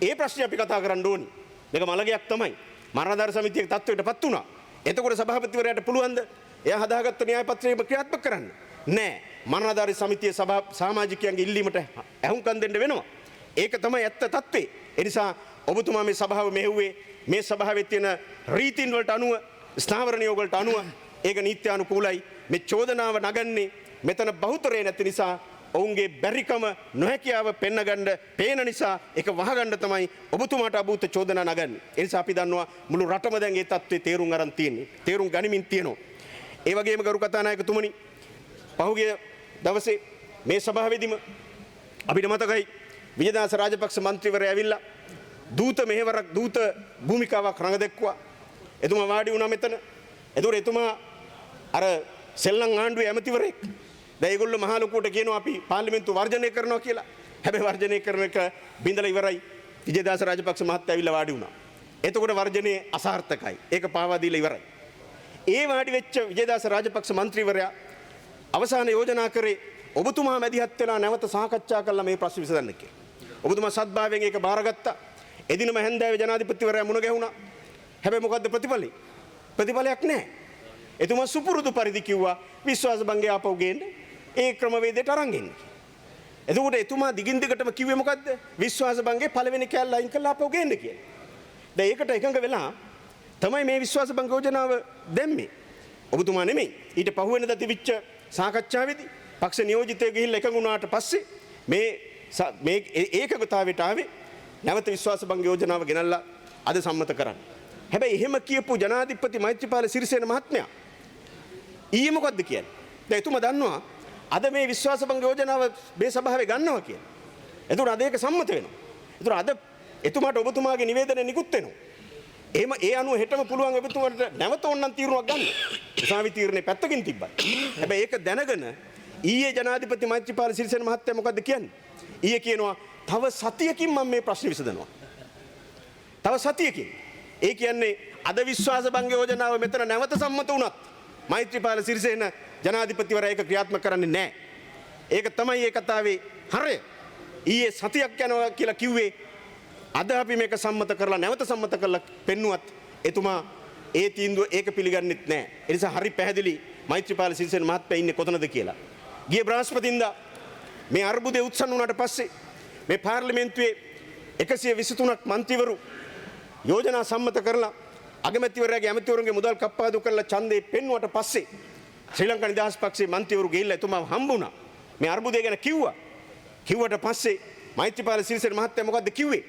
ඒ ප්‍රශ්නේ අපි කතා කරන්න ඕනි. මේක මලගයක් තමයි. මරණාධාර සමිතියේ තත්ත්වයටපත් වුණා. එතකොට සභාපතිවරයාට පුළුවන්ද එයා හදාගත්ත න්‍යාය පත්‍රය ක්‍රියාත්මක කරන්න? නෑ. මරණාධාර සමිතියේ සමාජිකයන්ගේ ඉල්ලීමට ඇහුම්කන් දෙන්න වෙනවා. ඒක තමයි ඇත්ත තත්ත්වේ. ඒ නිසා ඔබතුමා මේ සභාව මෙහෙව්වේ මේ සභාවේ තියෙන රීතීන් වලට අනුව, ස්ථාවර නියෝග වලට අනුව ඒක නීත්‍යානුකූලයි. මේ චෝදනාව නගන්නේ මෙතන බහුතරේ නැති නිසා ඔවුන්ගේ බැරිකම නොහැකියාව පෙන්නගන්න පේන නිසා ඒක වහගන්න තමයි ඔබතුමාට අභූත චෝදනා නගන්නේ. ඒ නිසා අපි දන්නවා මුළු රටම දැන් මේ තත්ත්වේ තේරුම් අරන් තියෙන්නේ. තේරුම් ගනිමින් තියෙනවා. ඒ වගේම ගරු කතානායකතුමනි පහුගිය දවසේ මේ සභාවේදීම අපිට මතකයි විජයදාස රාජපක්ෂ මන්ත්‍රීවරයා ඇවිල්ලා දූත මෙහෙවරක් දූත භූමිකාවක් රඟ දැක්ුවා. එතුමා වාඩි වුණා මෙතන. එතකොට එතුමා අර සෙල්ලම් ආණ්ඩුවේ ඇමතිවරයෙක්. දැන් ඒගොල්ලෝ මහ ලොකුවට කියනවා අපි පාර්ලිමේන්තුව වර්ජනය කරනවා කියලා. හැබැයි වර්ජනය කරන එක බින්දලා ඉවරයි. විජේදාස රාජපක්ෂ මහත්තයා ඇවිල්ලා වාඩි වුණා. එතකොට වර්ජනයේ අසාර්ථකයි. ඒක පාවා දීලා ඉවරයි. ඒ වාඩි වෙච්ච විජේදාස රාජපක්ෂ මන්ත්‍රීවරයා අවසාන යෝජනා කරේ ඔබතුමා මැදිහත් වෙලා නැවත සාකච්ඡා කරලා මේ ප්‍රශ්න විසඳන්න කියලා. ඔබතුමා සත්භාවයෙන් ඒක බාරගත්තා. එදිනම හැන්දෑවේ ජනාධිපතිවරයා මුණ ගැහුණා. හැබැයි මොකද්ද ප්‍රතිඵලය? ප්‍රතිඵලයක් නැහැ. එතුමා සුපුරුදු පරිදි කිව්වා විශ්වාස භංගය ආපහු ගේන්න ඒ ක්‍රමවේදයට අරන් එන්න. එතකොට එතුමා දිගින් දිගටම කිව්වේ මොකද්ද? විශ්වාස භංගයේ පළවෙනි කැල්ල අයින් කරලා ආපහු ගේන්න කියලා. දැන් ඒකට එකඟ වෙලා තමයි මේ විශ්වාස භංග යෝජනාව දැම්මේ. ඔබතුමා නෙමෙයි. ඊට පහුවෙනිදා තිබිච්ච සාකච්ඡාවේදී පක්ෂ නියෝජිතයෙක් ගිහිල්ලා එකඟ වුණාට පස්සේ මේ ඒකගතාවයට ආවේ නැවත විශ්වාස භංග යෝජනාව ගෙනල්ලා අද සම්මත කරන්න. හැබැයි එහෙම කියපු ජනාධිපති මෛත්‍රීපාල සිරිසේන මහත්මයා ඊයේ මොකද්ද කියන්නේ? දැන් එතුමා දන්නවා අද මේ විශ්වාස භංග යෝජනාව මේ සභාවේ ගන්නවා කියලා. එතකොට අද ඒක සම්මත වෙනවා. එතකොට අද එතුමාට ඔබතුමාගේ නිවේදනය නිකුත් වෙනවා. එහෙම ඒ අනුව හෙටම පුළුවන් ඔබතුමාට නැවත ඕනනම් තීරණයක් ගන්න. උසාවි තීරණේ පැත්තකින් තිබ්බා. හැබැයි ඒක දැනගෙන ඊයේ ජනාධිපති මෛත්‍රීපාල සිරිසේන මහත්තයා මොකද්ද කියන්නේ? ඊයේ කියනවා තව සතියකින් මම මේ ප්‍රශ්න විසඳනවා. තව සතියකින්. ඒ කියන්නේ අද විශ්වාස භංග යෝජනාව මෙතන නැවත සම්මත වුණත් මෛත්‍රීපාල සිරිසේන ජනාධිපතිවරයා ඒක ක්‍රියාත්මක කරන්නේ නැහැ. ඒක තමයි ඒ කතාවේ හරය. ඊයේ සතියක් යනවා කියලා කිව්වේ අද අපි මේක සම්මත කරලා නැවත සම්මත කරලා පෙන්නුවත් එතුමා ඒ තීන්දුව ඒක පිළිගන්නෙත් නැහැ. ඒ නිසා හරි පැහැදිලි මෛත්‍රීපාල සිරිසේන මහත්මයා ඉන්නේ කොතනද කියලා. ගිය බ්‍රහස්පතින්දා මේ අර්බුදය උත්සන්න වුණාට පස්සේ මේ පාර්ලිමේන්තුවේ 123ක් මන්ත්‍රීවරු යෝජනා සම්මත කරලා අගමැතිවරයාගේ ඇමතිවරුන්ගේ මුදල් කප්පාදු කරලා ඡන්දේ පෙන්වුවට පස්සේ ශ්‍රී ලංකා නිදහස් පක්ෂයේ මන්ත්‍රීවරු ගිහිල්ලා එතුමාව හම්බුණා. මේ අර්බුදය ගැන කිව්වට පස්සේ මෛත්‍රීපාල සිරිසේන මහත්තයා මොකද්ද කිව්වේ?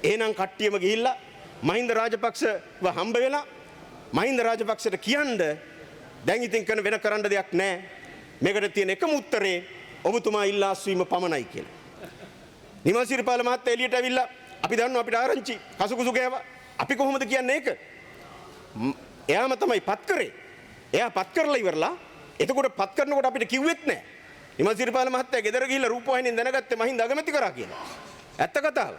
එහෙනම් කට්ටියම ගිහිල්ලා මහින්ද රාජපක්ෂව හම්බ වෙලා මහින්ද රාජපක්ෂට කියන්න දැන් ඉතින් වෙන කරන්න දෙයක් නැහැ. මේකට තියෙන එකම උත්තරේ ඔබතුමා ඉල්ලා අස්වීම පමණයි කියලා. නිමල් සිරිපාල මහත්තයා එළියට ඇවිල්ලා අපි දන්නවා අපිට ආරංචි කසුකුසු ගෑවා. අපි කොහොමද කියන්නේ ඒක? එයාම තමයි පත් කරේ. එයා පත් කරලා ඉවරලා එතකොට පත් කරනකොට අපිට කිව්වෙත් නැහැ. නිමල් සිරිපාල මහත්තයා ගෙදර ගිහිල්ලා රූපවාහිනියෙන් දැනගත්තේ මහින්ද අගමැති කරා කියලා. ඇත්ත කතාව.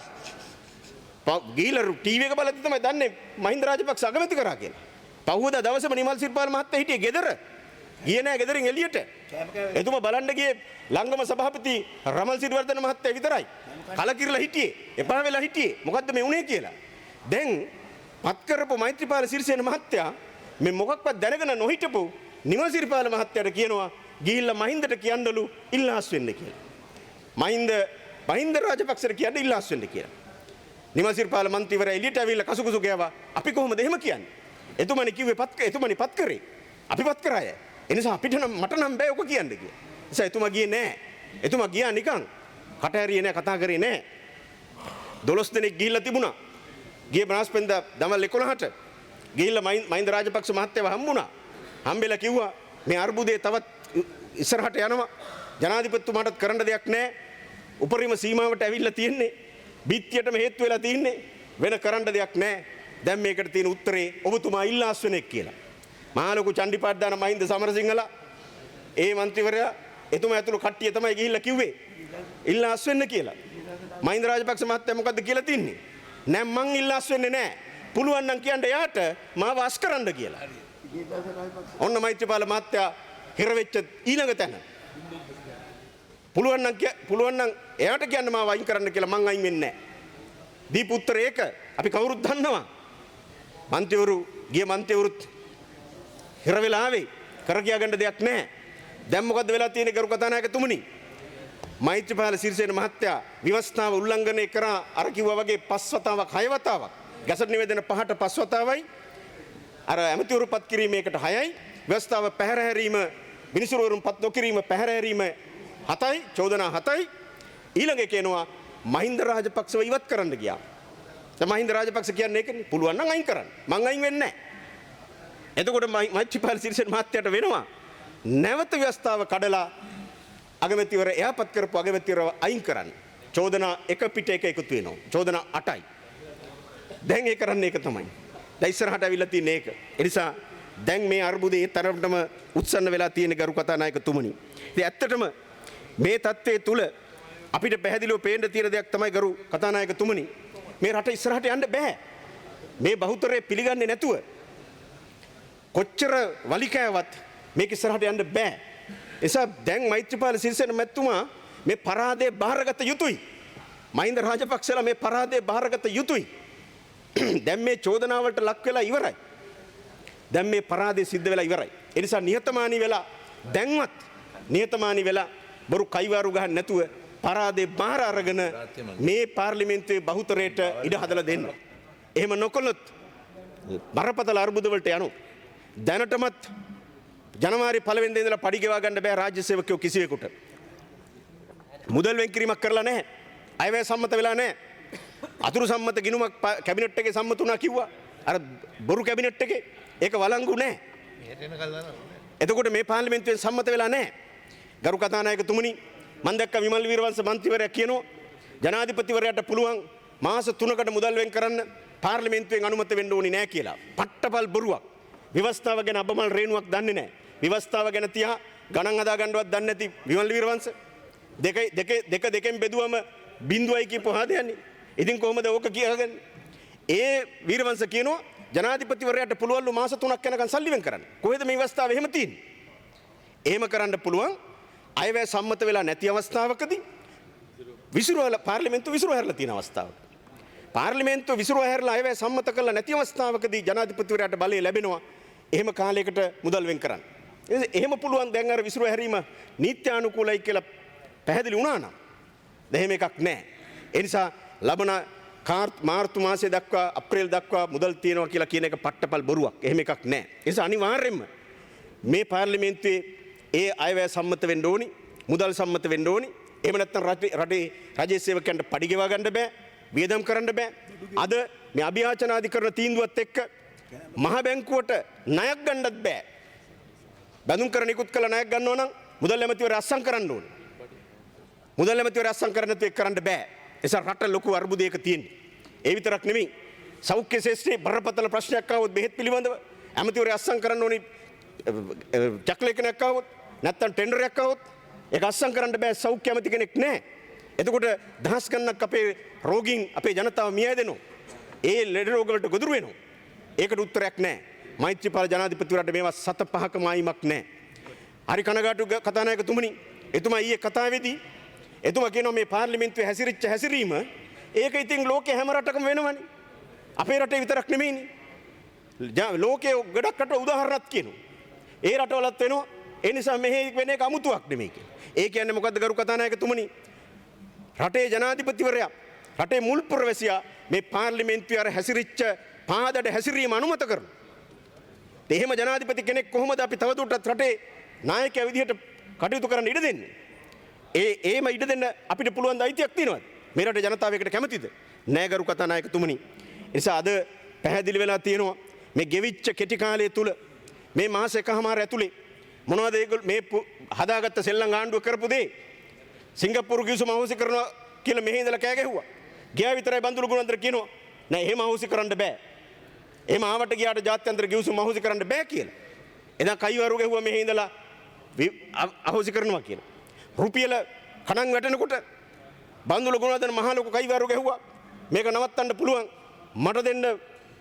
ගිහිල්ලා ටීවී එක බලද්දි තමයි දන්නේ මහින්ද රාජපක්ෂ අගමැති කරා කියලා. පහුවදා දවසේම නිමල් සිරිපාල මහත්තයා හිටියේ ගෙදර. ගියේ නෑ ගෙදරින් එළියට. එතුමා බලන්න ගියේ ලංගම සභාපති රමල් සිරිවර්ධන මහත්තයා විතරයි. කලකිරලා හිටියේ. එපා වෙලා හිටියේ. මොකද්ද මේ උනේ කියලා. දැන් පත් කරපු මෛත්‍රීපාල සිරිසේන මහත්තයා මේ මොකක්වත් දැනගෙන නොහිටපු නිමල් සිරිපාල මහත්තයාට කියනවා ගිහිල්ලා මහින්දට කියන්නලු ඉල්ලාස් වෙන්න කියලා. මහින්ද රාජපක්ෂට කියන්න ඉල්ලාස් වෙන්න කියලා. නිමල් සිරිපාල මන්ත්‍රීවරයා එළියට ඇවිල්ලා කසුකුසු ගෑවා. අපි කොහොමද එහෙම කියන්නේ? එතුමනි කිව්වේ එතුමනි පත් කරේ. අපි පත් කරාය. එනිසා අපිට නම් මට නම් බෑ ඔක කියන්න කියලා. නිසා එතුමා ගියේ නෑ. එතුමා ගියා නිකන් කට ඇරියේ නෑ කතා කරේ නෑ. 12 දෙනෙක් ගිහිල්ලා තිබුණා. ගියේ බ්‍රහස්පතින්දා දවල් 11ට ගිහිල්ලා මහින්ද රාජපක්ෂ මහත්තයව හම්බුණා. හම්බෙලා කිව්වා මේ අර්බුදේ තවත් ඉස්සරහට යනවා. ජනාධිපතිතුමාටත් කරන්න දෙයක් නෑ. උපරිම සීමාවට ඇවිල්ලා තියෙන්නේ. බිත්තියටම හේතු වෙලා තියෙන්නේ. වෙන කරන්න දෙයක් නෑ. දැන් මේකට තියෙන උත්තරේ ඔබතුමා ඉල්ලාස් වෙන එක කියලා. මහලොකු චණ්ඩිපාඩ්දාන මහින්ද සමරසිංහලා ඒ මන්ත්‍රීවරයා එතුමා ඇතුළු කට්ටිය තමයි ගිහිල්ලා කිව්වේ ඉල්ලාස් වෙන්න කියලා. මහින්ද රාජපක්ෂ මහත්තයා මොකද්ද කියලා තින්නේ? නෑ මං ඉල්ලාස් වෙන්නේ නෑ. පුළුවන් නම් කියන්න එයාට මාව අස් කරන්න කියලා. ඔන්න මෛත්‍රීපාල මහත්තයා හිර වෙච්ච ඊළඟ තැන. පුළුවන් නම් එයාට කියන්න මාව අයින් කරන්න කියලා මං අයින් වෙන්නේ නෑ. දීපු උත්තරේ ඒක අපි කවුරුත් දන්නවා. ගිය මන්ත්‍රීවරුත් හිර වෙලා ආවේ කර කියා ගන්න දෙයක් නැහැ. දැන් මොකද්ද වෙලා තියෙන්නේ ගරු කතානායකතුමනි? මෛත්‍රීපාල සිරිසේන මහත්තයා විවස්ථාව උල්ලංඝනය කරා අර කිව්වා වගේ 5 වතාවක් 6 වතාවක්. ගැසට් නිවේදන 5ට 5 වතාවයි. අර ඇමතිවරු පත් කිරීමේකට 6යි. විවස්ථාව පැහැර හැරීම මිනිසුරුවරුන් පත් නොකිරීම පැහැර හැරීම 7යි. චෝදනා 7යි. ඊළඟ කියනවා මහින්ද රාජපක්ෂව ඉවත් කරන්න ගියා. දැන් මහින්ද රාජපක්ෂ කියන්නේ ඒකනේ. පුළුවන් නම් අයින් කරන්න. මං අයින් වෙන්නේ නැහැ. එතකොට මෛත්‍රීපාල සිරිසේන මහත්තයාට වෙනවා නැවත ව්‍යවස්ථාව කඩලා අගමැතිවර එයාපත් කරපු අගමැතිවරව අයින් කරන්න. චෝදනා එක පිට එක එකතු වෙනවා. චෝදනා 8යි. දැන් ඒ කරන්නේ ඒක තමයි. දැන් ඉස්සරහට අවිල්ලා තියෙන ඒක. ඒ නිසා දැන් මේ අර්බුදයේ තරමටම උත්සන්න වෙලා තියෙන ගරු කතානායකතුමනි. ඉතින් ඇත්තටම මේ தත්ත්වයේ තුල අපිට පැහැදිලිව පේන්න තියෙන දෙයක් තමයි ගරු කතානායකතුමනි. මේ රට ඉස්සරහට යන්න බෑ. මේ බහුතරය පිළිගන්නේ නැතුව කොච්චර වලිකෑවත් මේක ඉස්සරහට යන්න බෑ. එසා දැන් මෛත්‍රීපාල සිරිසේන මැතිතුමා මේ පරාදය බාරගත යුතුයි. මහින්ද රාජපක්ෂලා මේ පරාදය බාරගත යුතුයි. දැන් මේ චෝදනාවලට ලක් වෙලා ඉවරයි. දැන් මේ පරාදය සිද්ධ වෙලා ඉවරයි. ඒ නිසා නිහතමානී වෙලා දැන්වත් නිහතමානී වෙලා බොරු කයිවාරු ගහන්න නැතුව පරාදේ බාර අරගෙන මේ පාර්ලිමේන්තුවේ බහුතරයට ඉඩ හදලා දෙන්න. එහෙම නොකළොත් බරපතල අර්බුද වලට යනවා. දැනටමත් ජනවාරි 1 වෙනිදා ඉඳලා පඩි ගෙවා ගන්න බෑ රාජ්‍ය සේවකයෝ කිසිවෙකුට. මුදල් වෙන් කිරීමක් කරලා නැහැ. අයවැය සම්මත වෙලා නැහැ. අතුරු සම්මත ගිණුමක් කැබිනට් එකේ සම්මත වුණා කිව්වා. අර බොරු කැබිනට් එකේ ඒක වළංගු නැහැ. එතකොට මේ පාර්ලිමේන්තුවෙන් සම්මත වෙලා නැහැ. ගරු කතානායකතුමනි මම දැක්ක විමල් වීරවංශ මන්ත්‍රීවරයා කියනවා ජනාධිපතිවරයාට පුළුවන් මාස 3කට මුදල් වෙන් කරන්න පාර්ලිමේන්තුවෙන් අනුමත වෙන්න ඕනි නැහැ කියලා. පට්ටපල් බොරුවක්. ව්‍යවස්ථාව ගැන අබමල් රේණුවක් දන්නේ නැහැ. ව්‍යවස්ථාව ගැන තියා ගණන් හදා ගන්නවත් දන්නේ නැති විමල් වීරවංශ දෙකෙන් බෙදුවම බිඳුවයි කියපු හදයන්නේ. ඉතින් කොහොමද ඕක කියගන්නේ? ඒ වීරවංශ කියනවා ජනාධිපතිවරයාට පුළුවන්ලු මාස 3ක් යනකම් සල්ලි වෙන් කරන්න. කොහෙද මේ අවස්ථාව එහෙම තියෙන්නේ? එහෙම කරන්න පුළුවන් අයවැය සම්මත වෙලා නැති අවස්ථාවකදී පාර්ලිමේන්තුව විසිරුව හැරලා තියෙන අවස්ථාවක. පාර්ලිමේන්තුව විසිරුව හැරලා අයවැය සම්මත කරලා නැති අවස්ථාවකදී ජනාධිපතිවරයාට බලය ලැබෙනවා එහෙම කාලයකට මුදල් වෙන් කරන්න. එහෙම පුළුවන් දැන් අර විසිරුව හැරීම නීත්‍යානුකූලයි කියලා පැහැදිලි වුණා නම් දැන් එහෙම එකක් නැහැ. ඒ නිසා ලබන මාර්තු මාසයේ දක්වා අප්‍රේල් දක්වා මුදල් තියෙනවා කියලා කියන එක පට්ටපල් බොරුවක්. එහෙම එකක් නැහැ. ඒ නිසා අනිවාර්යයෙන්ම මේ පාර්ලිමේන්තුවේ ඒ අයවැය සම්මත වෙන්න ඕනි, මුදල් සම්මත වෙන්න ඕනි. එහෙම නැත්නම් රටේ රජයේ සේවකයන්ට පඩි ගෙවා ගන්න බෑ, වියදම් කරන්න බෑ. අද මේ අභියාචනාධිකරණ තීන්දුවත් එක්ක මහ බැංකුවට ණයක් ගන්නත් බෑ. බැඳුම් කර නිකුත් කළ ණයක් ගන්නව නම් මුදල් ඇමතිවරයා අස්සම් කරන්න ඕනේ. මුදල් ඇමතිවරයා අස්සම් කරන්න නැතුව ඒක කරන්න බෑ. එසා රට ලොකු අර්බුදයක තියෙන්නේ. ඒ විතරක් නෙමෙයි. සෞඛ්‍ය ශාස්ත්‍රයේ බරපතල ප්‍රශ්නයක් ආවොත් බෙහෙත් පිළිබඳව ඇමතිවරයා අස්සම් කරන්න ඕනේ. චක්ලේඛනයක් ආවොත් නැත්තම් ටෙන්ඩරයක් ආවොත් ඒක අස්සම් කරන්න බෑ සෞඛ්‍ය ඇමති කෙනෙක් නැහැ. එතකොට දහස් ගණනක් අපේ රෝගීන් අපේ ජනතාව මිය දෙනවා. ඒ ලෙඩ රෝග වලට ගොදුරු වෙනවා. ඒකට උත්තරයක් නැහැ. මෛත්‍රීපාල ජනාධිපතිවරයාට මේවා 7-5ක මායිමක් නැහැ. හරි කනගාටු කතානායකතුමනි. එතුමා ඊයේ කතාවේදී එතුමා කියනවා මේ පාර්ලිමේන්තුවේ හැසිරිච්ච හැසිරීම ඒක ඉතින් ලෝකේ හැම රටකම වෙනවනේ. අපේ රටේ විතරක් නෙමෙයිනේ. ලෝකයේ ගොඩක් රට උදාහරණයක් කියනවා. ඒ රටවලත් වෙනවා. ඒ නිසා මෙහෙ වෙන එක අමුතුවක් නෙමෙයි කියලා. ඒ කියන්නේ මොකද්ද ගරු කතානායකතුමනි? රටේ ජනාධිපතිවරයා රටේ මුල් පුරවැසියා මේ පාර්ලිමේන්තුවේ අර හැසිරිච්ච පාදඩ හැසිරීම අනුමත කරනවා. එහෙම ජනාධිපති කෙනෙක් කොහොමද අපි තවදුරටත් රටේ නායකයා විදිහට කටයුතු කරන්න ඉඩ දෙන්නේ? ඒම ඉඩ දෙන්න අපිට පුළුවන් ද අයිතියක් තියෙනවද? මේ රටේ ජනතාව ඒකට කැමතිද? නෑ ගරු කතානායකතුමනි. ඒ නිසා අද පැහැදිලි වෙලා තියෙනවා මේ ගෙවිච්ච කෙටි කාලය තුල මේ මාස එකමාර ඇතුලේ මොනවද මේ හදාගත්ත සෙල්ලම් ආණ්ඩුව කරපු දේ? සිංගප්පූරු ගිවිසුම අහෝසි කරනවා කියලා මෙහි ඉඳලා කෑ ගැහුවා. ගියා විතරයි බන්දුරු ගුණවර්ධන කියනවා නෑ එහෙම අහෝසි කරන්න බෑ. එහෙම ආවට ගියාට ජාත්‍යන්තර ගිවිසුම අහෝසි කරන්න බෑ කියලා. එදා කයිවාරු ගැහුවා මෙහි ඉඳලා අහෝසි කරනවා කියලා. රුපියල කණන් වැටෙනකොට බන්දුල ගුණවර්ධන මහ ලොකු කයිවාරු ගැහුවා මේක නවත්තන්න පුළුවන් මට දෙන්න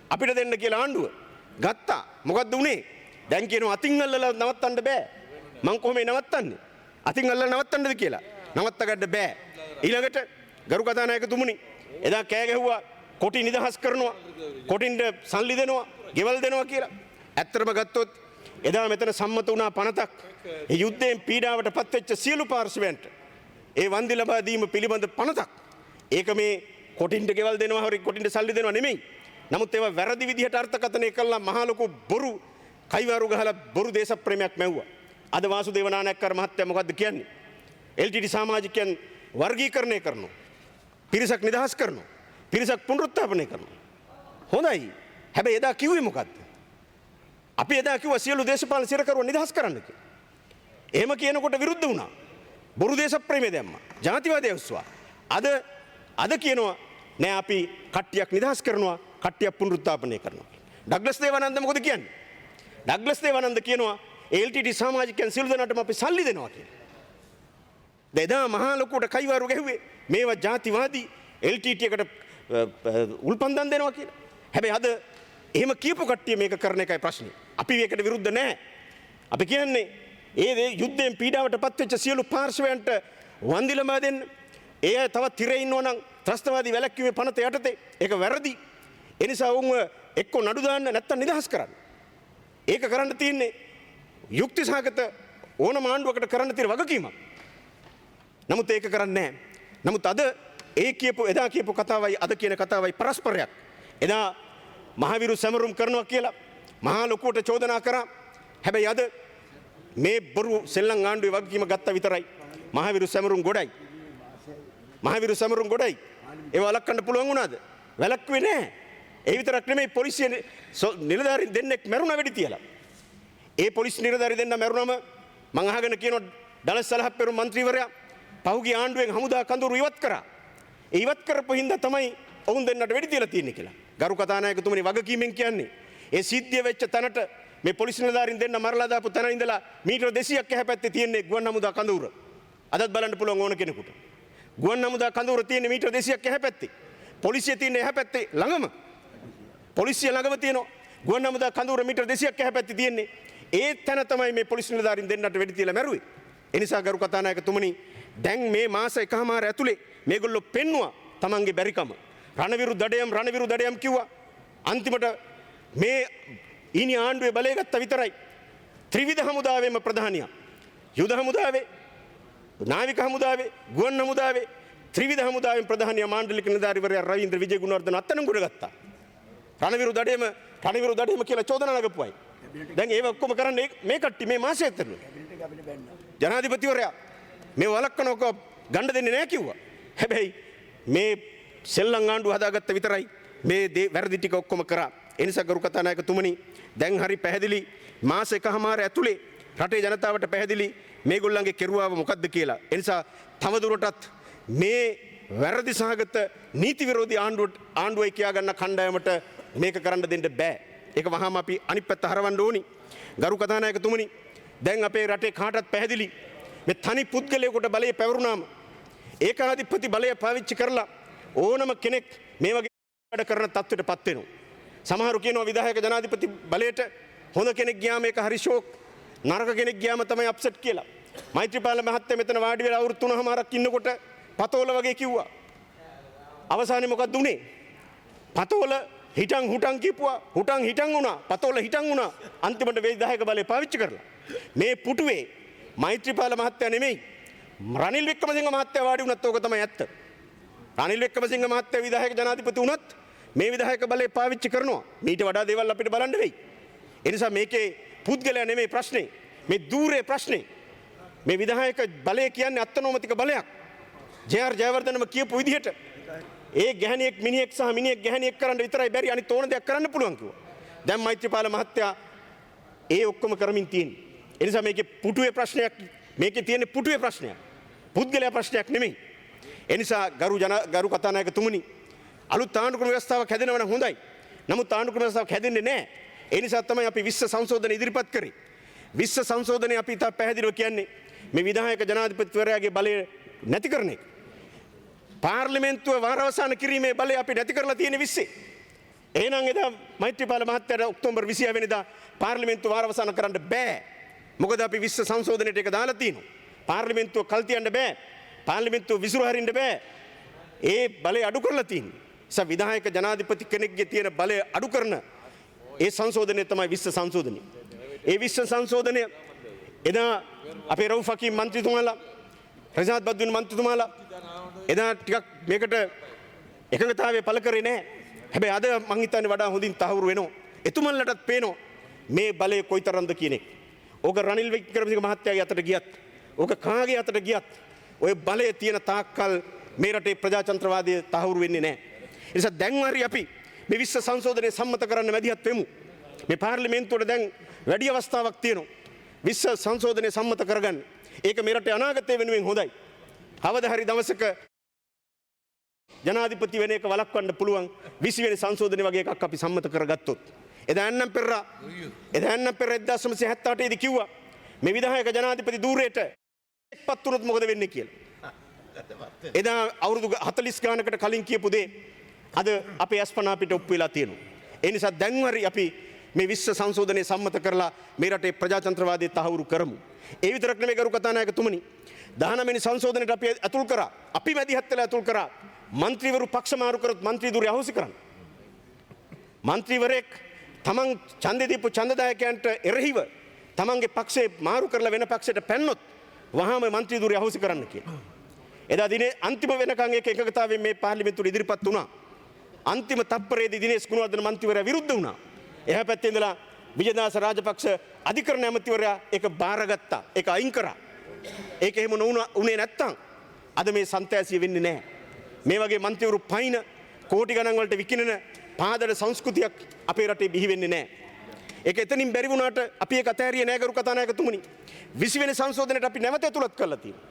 අපිට දෙන්න කියලා ආණ්ඩුව ගත්තා. මොකද්ද උනේ? දැන් කියනවා අතින් අල්ලලා නවත්තන්න බෑ. මං කොහොමද නවත්තන්නේ? අතින් අල්ලලා නවත්තන්නද කියලා. නවත්ත ගන්න බෑ. ඊළඟට ගරු කතානායකතුමනි එදා කෑ ගැහුවා කොටි නිදහස් කරනවා. කොටින්ට සල්ලි දෙනවා, ගෙවල් දෙනවා කියලා. ඇත්තටම ගත්තොත් එදා මෙතන සම්මත වුණා පනතක්. ඒ යුද්ධයෙන් පීඩාවට පත්වෙච්ච සියලු පාර්ශවයන්ට ඒ වන්දි ලබා දීම පිළිබඳ පනතක්. ඒක මේ කොටින්ට ගෙවල් දෙනවා හරි කොටින්ට සල්ලි දෙනවා නෙමෙයි. නමුත් ඒවා වැරදි විදිහට අර්ථකථනය කළා මහ ලොකු බොරු කයිවාරු ගහලා බොරු දේශප්‍රේමයක් මැව්වා. අද වාසුදේව නානායක්කර මහත්තයා මොකද්ද කියන්නේ? LTT සමාජිකයන් වර්ගීකරණය කරනවා. පිරිසක් නිදහස් කරනවා. පිරිසක් පුනරුත්ථාපනය කරනවා. හොඳයි. හැබැයි එදා කිව්වේ මොකද්ද? අපි එදා කිව්වා සියලු දේශපාලන සිරකරුවන් නිදහස් කරන්න කියලා. එහෙම කියනකොට විරුද්ධ වුණා. බොරු දේශප්‍රේමය දැම්මා. ජාතිවාදය උස්වා. අද කියනවා නෑ අපි කට්ටියක් නිදහස් කරනවා කට්ටියක් පුනරුත්ථාපනය කරනවා. ඩග්ලස් දේවානන්ද මොකද කියන්නේ? ඩග්ලස් දේවානන්ද කියනවා LTT සමාජිකයන් සියලු දෙනාටම අපි සල්ලි දෙනවා කියලා. දෙදා මහා ලොකුවට කයිවාරු ගැහුවේ මේවා ජාතිවාදී LTT එකට උල්පන්දම් දෙනවා කියලා. හැබැයි අද එහෙම කියපු කට්ටිය මේක කරන එකයි ප්‍රශ්නේ. අපි මේකට විරුද්ධ නැහැ. අපි කියන්නේ ඒ යුද්ධයෙන් පීඩාවට පත්වෙච්ච සියලු පාර්ශවයන්ට වන්දි ලබා දෙන්න. ඒ තවත් තිරේ ඉන්නවා නම් ත්‍රස්තවාදී වැළැක්වීමේ පනත යටතේ ඒක වැරදි. ඒ නිසා උන්ව එක්ක නඩු දාන්න නැත්තම් නිදහස් කරන්න. ඒක කරන්න තියෙන්නේ යුක්ති සහගත ඕනම ආණ්ඩුවකට කරන්න තියෙන වගකීමක්. නමුත් ඒක කරන්නේ නැහැ. නමුත් අද එදා කියපු කතාවයි අද කියන කතාවයි පරස්පරයක්. එදා මහවිරු සැමරුම් කරනවා කියලා මහා ලොකුවට චෝදනා කරා. හැබැයි අද මේ බොරු සෙල්ලම් ආණ්ඩුවේ වගකීම ගත්තා විතරයි. මහවිරු සැමරුම් ගොඩයි. මහවිරු සැමරුම් ගොඩයි. ඒව වළක්වන්න පුළුවන් වුණාද? වැළක්ුවේ නැහැ. ඒ විතරක් නෙමෙයි පොලිසිය නිලධාරීන් දෙන්නෙක් මැරුණා වෙඩි තියලා. ඒ පොලිස් නිලධාරී දෙන්න මැරුණම මං අහගෙන කියනවා ඩලස් සලහප්පෙරු මන්ත්‍රීවරයා පහුගිය ආණ්ඩුවෙන් හමුදා කඳවුරු ඉවත් කරා. ඒ ඉවත් කරපු හින්දා තමයි ඔවුන් දෙන්නට වෙඩි තියලා තියෙන්නේ කියලා. ගරු කතානායකතුමනි වගකීමෙන් කියන්නේ ඒ සිද්ධිය වෙච්ච තැනට මේ පොලිස් නිලධාරීන් දෙන්න මරලා දාපු තැන ඉඳලා මීටර 200ක් එහා පැත්තේ තියෙන්නේ ගුවන් හමුදා කඳවුර. අදත් බලන්න පුළුවන් ඕන කෙනෙකුට. ගුවන් හමුදා කඳවුර තියෙන්නේ මීටර 200ක් එහා පැත්තේ. පොලිසිය තියෙන්නේ එහා පැත්තේ ළඟම. පොලිසිය ළඟම තියෙනවා. ගුවන් හමුදා කඳවුර මීටර 200ක් එහා පැත්තේ තියෙන්නේ. ඒ තැන තමයි මේ පොලිස් නිලධාරීන් දෙන්නට වෙඩි තියලා මැරුවේ. ඒ නිසා ගරු කතානායකතුමනි දැන් මේ මාස එකමාර ඇතුලේ මේගොල්ලෝ පෙන්නවා තමන්ගේ බැරිකම. රණවිරු දඩයම් කිව්වා. අන්තිමට මේ ඊනි ආණ්ඩුවේ බලය ගත්ත විතරයි. ත්‍රිවිධ හමුදාවේම ප්‍රධානියා. යුද හමුදාවේ, නාවික හමුදාවේ, ගුවන් හමුදාවේ ත්‍රිවිධ හමුදාවෙන් ප්‍රධානියා මාණ්ඩලික නිලධාරීවරයා රවීන්ද්‍ර විජේගුණවර්ධන අත්අඩංගුවට ගත්තා. රණවිරු දඩයම කියලා චෝදනා නගපුවයි. දැන් ඒව ඔක්කොම කරන්නේ මේ කට්ටිය මේ මාසෙ ඇතුළේ. ජනාධිපතිවරයා මේ වළක්වනක ගන්න දෙන්නේ නැහැ කිව්වා. හැබැයි මේ සෙල්ලම් ආණ්ඩුව හදාගත්ත විතරයි මේ වැරදි ටික ඔක්කොම කරා. ඒ නිසා ගරු කතානායකතුමනි දැන් හරි පැහැදිලි මාස එකමාර ඇතුලේ රටේ ජනතාවට පැහැදිලි මේගොල්ලන්ගේ කෙරුවාව මොකද්ද කියලා. ඒ නිසා තවදුරටත් මේ වැරදි සහගත නීති විරෝධී ආණ්ඩුවයි කියා ගන්න කණ්ඩායමට මේක කරන්න දෙන්න බෑ. ඒක වහාම අපි අනිත් පැත්ත හරවන්න ඕනි. ගරු කතානායකතුමනි දැන් අපේ රටේ කාටත් පැහැදිලි මේ තනි පුද්ගලයෙකුට බලය පැවරුනාම ඒකාධිපති බලය පාවිච්චි කරලා ඕනම කෙනෙක් මේ වගේ වැඩ කරන තත්ත්වයට පත් වෙනවා. සමහරු කියනවා විධායක ජනාධිපති බලයට හොඳ කෙනෙක් ගියාම ඒක හරි ෂෝක්, නරක කෙනෙක් ගියාම තමයි අප්සෙට් කියලා. මෛත්‍රීපාල මහත්තයා මෙතන වාඩි වෙලා අවුරුදු 3මාරක් ඉන්නකොට පතෝල වගේ කිව්වා. අවසානයේ මොකක්ද උනේ? පතෝල හිටන් හුටන් කිව්වා. හුටන් හිටන් වුණා. පතෝල හිටන් වුණා. අන්තිමට විධායක බලය පාවිච්චි කරලා. මේ පුටුවේ මෛත්‍රීපාල මහත්තයා නෙමෙයි රනිල් වික්‍රමසිංහ මහත්තයා වාඩි වුණත් ඕක තමයි ඇත්ත. රනිල් වික්‍රමසිංහ මහත්තයා විධායක ජනාධිපති වුණත් මේ විධායක බලය පාවිච්චි කරනවා. මීට වඩා දේවල් අපිට බලන්න වෙයි. ඒ නිසා මේකේ පුද්ගලයා නෙමෙයි ප්‍රශ්නේ. මේ ධූරේ ප්‍රශ්නේ. මේ විධායක බලය කියන්නේ අත්නෝමතික බලයක්. ජේ.ආර්. ජයවර්ධනම කියපු විදිහට ඒ ගැහණියෙක් මිනිහෙක් සහ මිනිහෙක් ගැහණියෙක් කරන්න විතරයි බැරි අනිත් ඕන දෙයක් කරන්න පුළුවන් කිව්වා. දැන් මෛත්‍රීපාල මහත්තයා ඒ ඔක්කොම කරමින් තියෙන්නේ. ඒ නිසා මේකේ පුටුවේ ප්‍රශ්නයක්, මේකේ තියෙන පුටුවේ ප්‍රශ්නයක්. පුද්ගලයා ප්‍රශ්නයක් නෙමෙයි. ඒ නිසා ගරු කතානායකතුමනි අලුත් ආණ්ඩුක්‍රම ව්‍යවස්ථාවක් හැදෙනවා නම් හොඳයි. නමුත් ආණ්ඩුක්‍රම ව්‍යවස්ථාවක් හැදෙන්නේ නැහැ. ඒ නිසා තමයි අපි විශ්ව සංශෝධන ඉදිරිපත් කරේ. විශ්ව සංශෝධනය අපි තා පැහැදිලිව කියන්නේ මේ විධායක ජනාධිපතිවරයාගේ බලය නැති කරන එක. පාර්ලිමේන්තුව වාරවසාන කිරීමේ බලය අපි නැති කරලා තියෙන 20. එහෙනම් එදා මෛත්‍රීපාල මහත්තයාට ඔක්තෝබර් 26 වෙනිදා පාර්ලිමේන්තුව වාරවසාන කරන්න බෑ. මොකද අපි විශ්ව සංශෝධනයට ඒක දාලා තියෙනවා. පාර්ලිමේන්තුව කල් තියන්න බෑ. පාර්ලිමේන්තුව විසිරු හරින්න බෑ. ඒ බලය අඩු කරලා තියෙන්නේ. විධායක ජනාධිපති කෙනෙක්ගේ තියෙන බලය අඩු කරන ඒ සංශෝධනය තමයි විශ්ව සංශෝධනය. ඒ විශ්ව සංශෝධනය එදා අපේ රවුෆ් හකීම් මන්ත්‍රීතුමාලා, රජාත් බද්දුන් මන්ත්‍රීතුමාලා එදා ටිකක් මේකට එකඟතාවය පළ කරේ නැහැ. හැබැයි අද මං හිතන්නේ වඩා හොඳින් තහවුරු වෙනවා. එතුමන්ලටත් පේනවා මේ බලය කොයිතරම්ද කියන එක. ඕක රනිල් වික්‍රමසිංහ මහත්තයාගේ අතට ගියත්, ඕක කාගේ අතට ගියත් ඔය බලය තියෙන තාක්කල් මේ රටේ ප්‍රජාතන්ත්‍රවාදය තහවුරු වෙන්නේ නැහැ. ඒ නිසා දැන් හරි අපි මේ විශ්ව සංශෝධනය සම්මත කරන්න මැදිහත් වෙමු. මේ පාර්ලිමේන්තුවට දැන් වැඩි අවස්ථාවක් තියෙනවා විශ්ව සංශෝධනය සම්මත කරගන්න. ඒක මේ රටේ අනාගතය වෙනුවෙන් හොඳයි. කවදා හරි දවසක ජනාධිපති වෙන එක වළක්වන්න පුළුවන් 20 වෙනි සංශෝධනය වගේ එකක් අපි සම්මත කරගත්තොත්. එදා එන්නම් පෙරේරා 1978 දී කිව්වා මේ විධායක ජනාධිපති ධූරයට එක්පත් වුණොත් මොකද වෙන්නේ කියලා. එදා අවුරුදු 40 ගානකට කලින් කියපු දේ අද අපේ අස්පනා අපිට ඔප්පු වෙලා තියෙනවා. ඒ නිසා දැන් හරි අපි මේ විශ්ව සංශෝධනයේ සම්මත කරලා මේ රටේ ප්‍රජාතන්ත්‍රවාදයේ තහවුරු කරමු. ඒ විතරක් නෙමෙයි ගරු කතානායකතුමනි 19 වෙනි සංශෝධනයට අපි අතුල් කරා. අපි මැදිහත් වෙලා අතුල් කරා. මන්ත්‍රීවරු පක්ෂ මාරු කරොත් මන්ත්‍රී ධුරය අහෝසි කරන්න. මන්ත්‍රීවරයෙක් තමන් ඡන්දෙ දීපු ඡන්දදායකයන්ට එරෙහිව තමන්ගේ පක්ෂේ මාරු කරලා වෙන පක්ෂයට පැන්නොත් වහාම මන්ත්‍රී ධුරය අහෝසි කරන්න කියලා. එදා දිනේ අන්තිම වෙනකන් ඒක එකගතාවෙන් මේ පාර්ලිමේන්තුවට ඉදිරිපත් වුණා. අන්තිම තප්පරයේදී දිනේෂ් ගුණවර්ධන මන්ත්‍රීවරයා විරුද්ධ වුණා. එහා පැත්තේ ඉඳලා විජයදාස රාජපක්ෂ අධිකරණ ඇමතිවරයා ඒක බාරගත්තා. ඒක අයින් කරා. ඒක එහෙම නොවුනේ නැත්තම් අද මේ සන්තෑසිය වෙන්නේ නැහැ. මේ වගේ මන්ත්‍රීවරු පයින් කෝටි ගණන් වලට විකිනෙන පාදඩ සංස්කෘතියක් අපේ රටේ බිහි වෙන්නේ නැහැ. ඒක එතනින් බැරි වුණාට අපි ඒක අතහැරියේ නැහැ ගරු කතානායකතුමනි. 20 වෙනි සංශෝධනයට අපි නැවත ඇතුළත් කරලා තියෙනවා.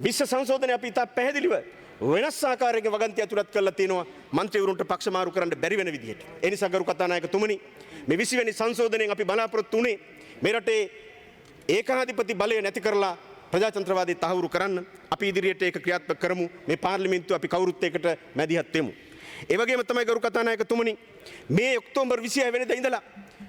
විශ්ව සංශෝධනය අපි ඉතා පැහැදිලිව වෙනස් ආකාරයක වගන්ති ඇතුළත් කරලා තියෙනවා මන්ත්‍රීවරුන්ට පක්ෂ මාරු කරන්න බැරි වෙන විදිහට. ඒ නිසා ගරු කතානායකතුමනි මේ 20 වෙනි සංශෝධනයෙන් අපි බලාපොරොත්තු වුණේ මේ රටේ ඒකාධිපති බලය නැති කරලා ප්‍රජාතන්ත්‍රවාදී තහවුරු කරන්න අපි ඉදිරියට ඒක ක්‍රියාත්මක කරමු. මේ පාර්ලිමේන්තුව අපි කවුරුත් එකට මැදිහත් වෙමු. ඒ වගේම තමයි ගරු කතානායකතුමනි මේ ඔක්තෝබර් 26 වෙනිදා ඉඳලා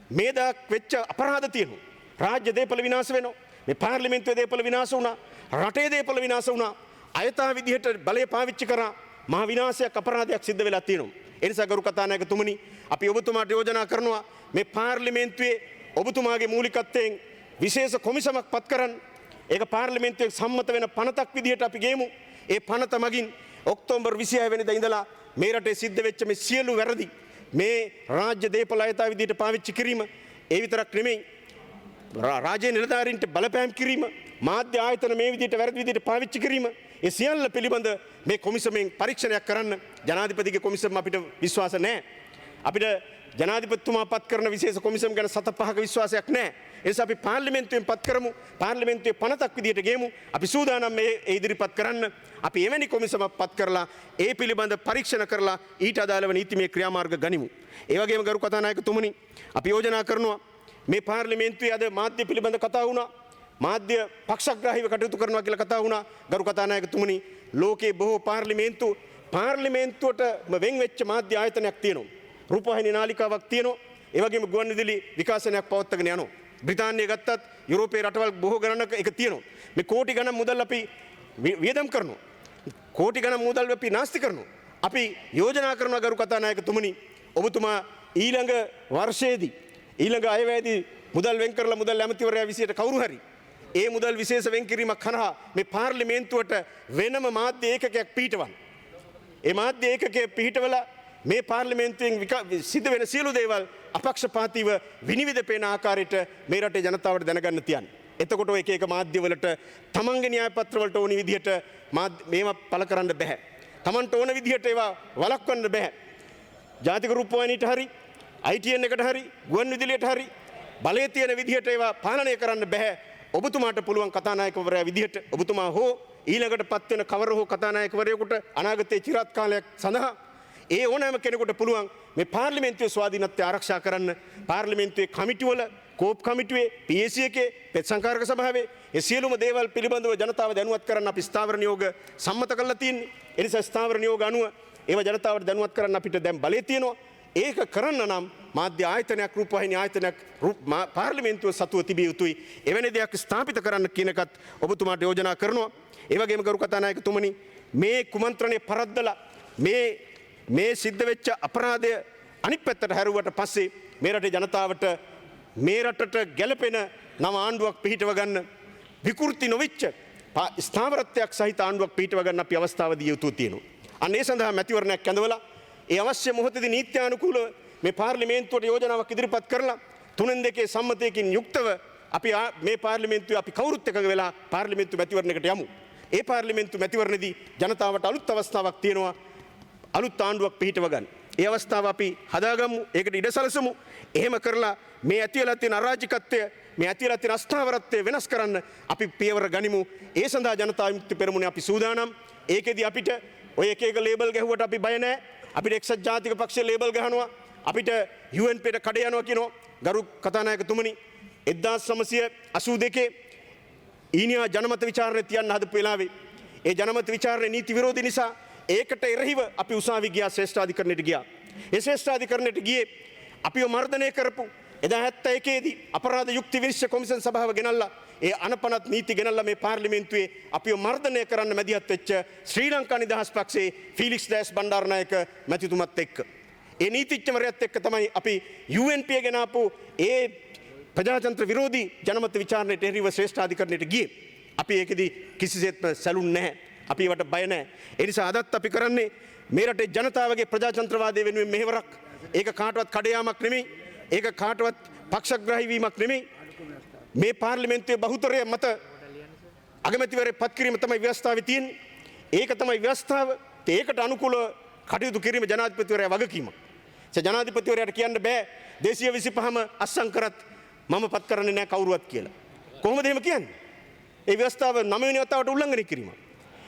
මේ දාක් වෙච්ච අපරාධ තියෙනවා. රාජ්‍ය දේපල විනාශ වෙනවා. මේ පාර්ලිමේන්තුවේ දේපල විනාශ වුණා. රටේ දේපල විනාශ වුණා. අයථා විදිහට බලය පාවිච්චි කරා මහා විනාශයක් අපරාධයක් සිද්ධ වෙලා තියෙනවා. ඒ නිසා ගරු කතානායකතුමනි අපි ඔබතුමාට යෝජනා කරනවා මේ පාර්ලිමේන්තුවේ ඔබතුමාගේ මූලිකත්වයෙන් විශේෂ කොමිසමක් පත් කරන්න. ඒක පාර්ලිමේන්තුවේ සම්මත වෙන පනතක් විදිහට අපි ගෙමු. ඒ පනත මගින් ඔක්තෝබර් 26 වෙනිදා ඉඳලා මේ රටේ සිද්ධ වෙච්ච මේ සියලු වැරදි මේ රාජ්‍ය දේපල අයථා විදිහට පාවිච්චි කිරීම ඒ විතරක් නෙමෙයි රාජ්‍ය නිලධාරීන්ට බලපෑම් කිරීම මාධ්‍ය ආයතන මේ විදිහට වැරදි විදිහට පාවිච්චි කිරීම ඒ සියල්ල පිළිබඳ මේ කොමිසමෙන් පරීක්ෂණයක් කරන්න ජනාධිපතිගේ කොමිසම අපිට විශ්වාස නැහැ. අපිට ජනාධිපතිතුමා පත් කරන විශේෂ කොමිසම් ගැන 7-5ක විශ්වාසයක් නැහැ. ඒ නිසා අපි පාර්ලිමේන්තුවෙන් පත් කරමු. පාර්ලිමේන්තුවේ පනතක් විදිහට ගෙමු. අපි සූදානම් මේ ඉදිරිපත් කරන්න. අපි එවැනි කොමිසමක් පත් කරලා ඒ පිළිබඳ පරීක්ෂණ කරලා ඊට අදාළව නීතිමය ක්‍රියාමාර්ග ගනිමු. ඒ වගේම ගරු කතානායකතුමනි අපි යෝජනා කරනවා මේ පාර්ලිමේන්තුවේ අද මාධ්‍ය පිළිබඳ කතා වුණා. මාධ්‍ය පක්ෂග්‍රාහීව කටයුතු කරනවා කියලා කතා වුණා. ගරු කතානායකතුමනි ලෝකේ බොහෝ පාර්ලිමේන්තුවට වෙන් වෙච්ච මාධ්‍ය ආයතනයක් තියෙනවා. රූපවාහිනී නාලිකාවක් තියෙනවා. ඒ වගේම ගුවන්විදුලි විකාශනයක් පවත්වාගෙන යනවා. බ්‍රිතාන්‍යය ගත්තත් යුරෝපයේ රටවල් බොහෝ ගණනක එක තියෙනවා. මේ කෝටි ගණන් මුදල් අපි වියදම් කරනවා. කෝටි ගණන් මුදල් අපි නාස්ති කරනවා. අපි යෝජනා කරනවා ගරු කතානායකතුමනි ඔබතුමා ඊළඟ වර්ෂයේදී ඊළඟ අයවැයේදී මුදල් වෙන් කරලා මුදල් ඇමතිවරයා විසියට කවුරු හරි ඒ මුදල් විශේෂ වෙන් කිරීමක් කරනවා මේ පාර්ලිමේන්තුවට වෙනම මාධ්‍ය ඒකකයක් පිහිටවන්න. ඒ මාධ්‍ය ඒකකය පිහිටවලා මේ පාර්ලිමේන්තුවෙන් සිද්ධ වෙන සියලු දේවල් අපක්ෂපාතීව විනිවිද පේන ආකාරයට මේ රටේ ජනතාවට දැනගන්න තියන්න. එතකොට ඔය එක මාධ්‍යවලට තමන්ගේ න්‍යාය පත්‍රවලට ඕනි විදිහට මේවා පළ කරන්න බෑ. තමන්ට ඕන විදිහට ඒවා වළක්වන්න බෑ. ජාතික රූපවාහිනියට හරි ITN එකට හරි ගුවන්විදුලියට හරි බලය තියෙන විදිහට ඒවා පාලනය කරන්න බෑ. ඔබතුමාට පුළුවන් කතානායකවරයා විදිහට ඔබතුමා හෝ ඊළඟට පත් වෙන කවර හෝ කතානායකවරයෙකුට අනාගතයේ චිරාත් කාලයක් සඳහා ඒ ඕනෑම කෙනෙකුට පුළුවන් මේ පාර්ලිමේන්තුවේ ස්වාධීනත්වය ආරක්ෂා කරන්න පාර්ලිමේන්තුවේ කමිටුවල කෝප් කමිටුවේ PAC එකේ පෙත් සංකාරක සභාවේ ඒ සියලුම දේවල් පිළිබඳව ජනතාව දැනුවත් කරන්න අපි ස්ථාවර නියෝග සම්මත කරලා තියෙන්නේ. ඒ නිසා ස්ථාවර නියෝග අනුව ඒව ජනතාවට දැනුවත් කරන්න අපිට දැන් බලය තියෙනවා. ඒක කරන්න නම් මාධ්‍ය ආයතනයක් රූපවාහිනී ආයතනයක් පාර්ලිමේන්තුව සතුව තිබිය යුතුයි. එවැනි දෙයක් ස්ථාපිත කරන්න කියන එකත් ඔබතුමාට යෝජනා කරනවා. ඒ වගේම ගරු කතානායකතුමනි මේ කුමන්ත්‍රණය පරද්දලා මේ සිද්ධ වෙච්ච අපරාධය අනිත් පැත්තට හැරුවට පස්සේ මේ රටේ ජනතාවට මේ රටට ගැළපෙන නව ආණ්ඩුවක් පිහිටව ගන්න විකෘති නොවිච්ච ස්ථාවරත්වයක් සහිත ආණ්ඩුවක් පිහිටව ගන්න අපි අවස්ථාව දී යුතු තියෙනවා. අන්න ඒ සඳහා මැතිවරණයක් ඇඳවලා ඒ අවශ්‍ය මොහොතේදී නීත්‍යානුකූලව මේ පාර්ලිමේන්තුවට යෝජනාවක් ඉදිරිපත් කරලා 3-2 සම්මතයකින් යුක්තව අපි මේ පාර්ලිමේන්තුවේ අපි කවුරුත් එකඟ වෙලා පාර්ලිමේන්තු මැතිවරණයකට යමු. ඒ පාර්ලිමේන්තු මැතිවරණයේදී ජනතාවට අලුත් අවස්ථාවක් තියෙනවා. අලුත් ආණ්ඩුවක් පිහිටව ගන්න. ඒ අවස්ථාව අපි හදාගමු. ඒකට ඉඩ සැලසමු. එහෙම කරලා මේ ඇතිවලා තියෙන අරාජිකත්වය, මේ ඇතිවලා තියෙන අස්ථාවරත්වය වෙනස් කරන්න අපි පියවර ගනිමු. ඒ සඳහා ජනතා විමුක්ති පෙරමුණේ අපි සූදානම්. ඒකෙදි අපිට ඔය එක ලේබල් ගැහුවට අපි බය නැහැ. අපිට එක්සත් ජාතික පක්ෂයේ ලේබල් ගහනවා. අපිට UNPට කඩ යනවා කියනවා. ගරු කතානායකතුමනි 1982 ඊනියා ජනමත විචාරණය තියන්න හදපු වෙලාවේ ඒ ජනමත විචාරණේ නීති විරෝධී නිසා ඒකට එරෙහිව අපි උසාවි ගියා ශ්‍රේෂ්ඨාධිකරණයට ගියා. ඒ ශ්‍රේෂ්ඨාධිකරණයට ගියේ අපිව මර්ධනය කරපු එදා 71 දී අපරාධ යුක්ති විනිශ්චය කොමිෂන් සභාව ගෙනල්ලා ඒ අනපනත් නීති ගෙනල්ලා මේ පාර්ලිමේන්තුවේ අපිව මර්ධනය කරන්න මැදිහත් වෙච්ච ශ්‍රී ලංකා නිදහස් පක්ෂයේ ෆීලික්ස් ඩෑස් බණ්ඩාරනායක මැතිතුමත් එක්ක ඒ නීතිඥවරයාත් එක්ක තමයි අපි UNP ගෙන ආපු ඒ ප්‍රජාතන්ත්‍ර විරෝධී ජනමත විචාරණයට එරෙහිව ශ්‍රේෂ්ඨාධිකරණයට ගියේ. අපි ඒකෙදි කිසිසේත්ම සැලුන් නැහැ. අපි ඒවට බය නැහැ. ඒ නිසා අදත් අපි කරන්නේ මේ රටේ ජනතාවගේ ප්‍රජාතන්ත්‍රවාදය වෙනුවෙන් මෙහෙවරක්. ඒක කාටවත් කඩයාමක් නෙමෙයි. ඒක කාටවත් පක්ෂග්‍රාහී වීමක් නෙමෙයි. මේ පාර්ලිමේන්තුවේ බහුතරය මත අගමැතිවරයෙක් පත් කිරීම තමයි ව්‍යවස්ථාවේ තියෙන්නේ. ඒක තමයි ව්‍යවස්ථාව. ඒකට අනුකූලව කටයුතු කිරීම ජනාධිපතිවරයා වගකීමක්. ජනාධිපතිවරයාට කියන්න බෑ 225ම අස්සම් කරත් මම පත් කරන්නේ නැහැ කවුරුවත් කියලා. කොහොමද එහෙම කියන්නේ? ඒ ව්‍යවස්ථාව 9 වෙනි වතාවට උල්ලංඝනය කිරීම.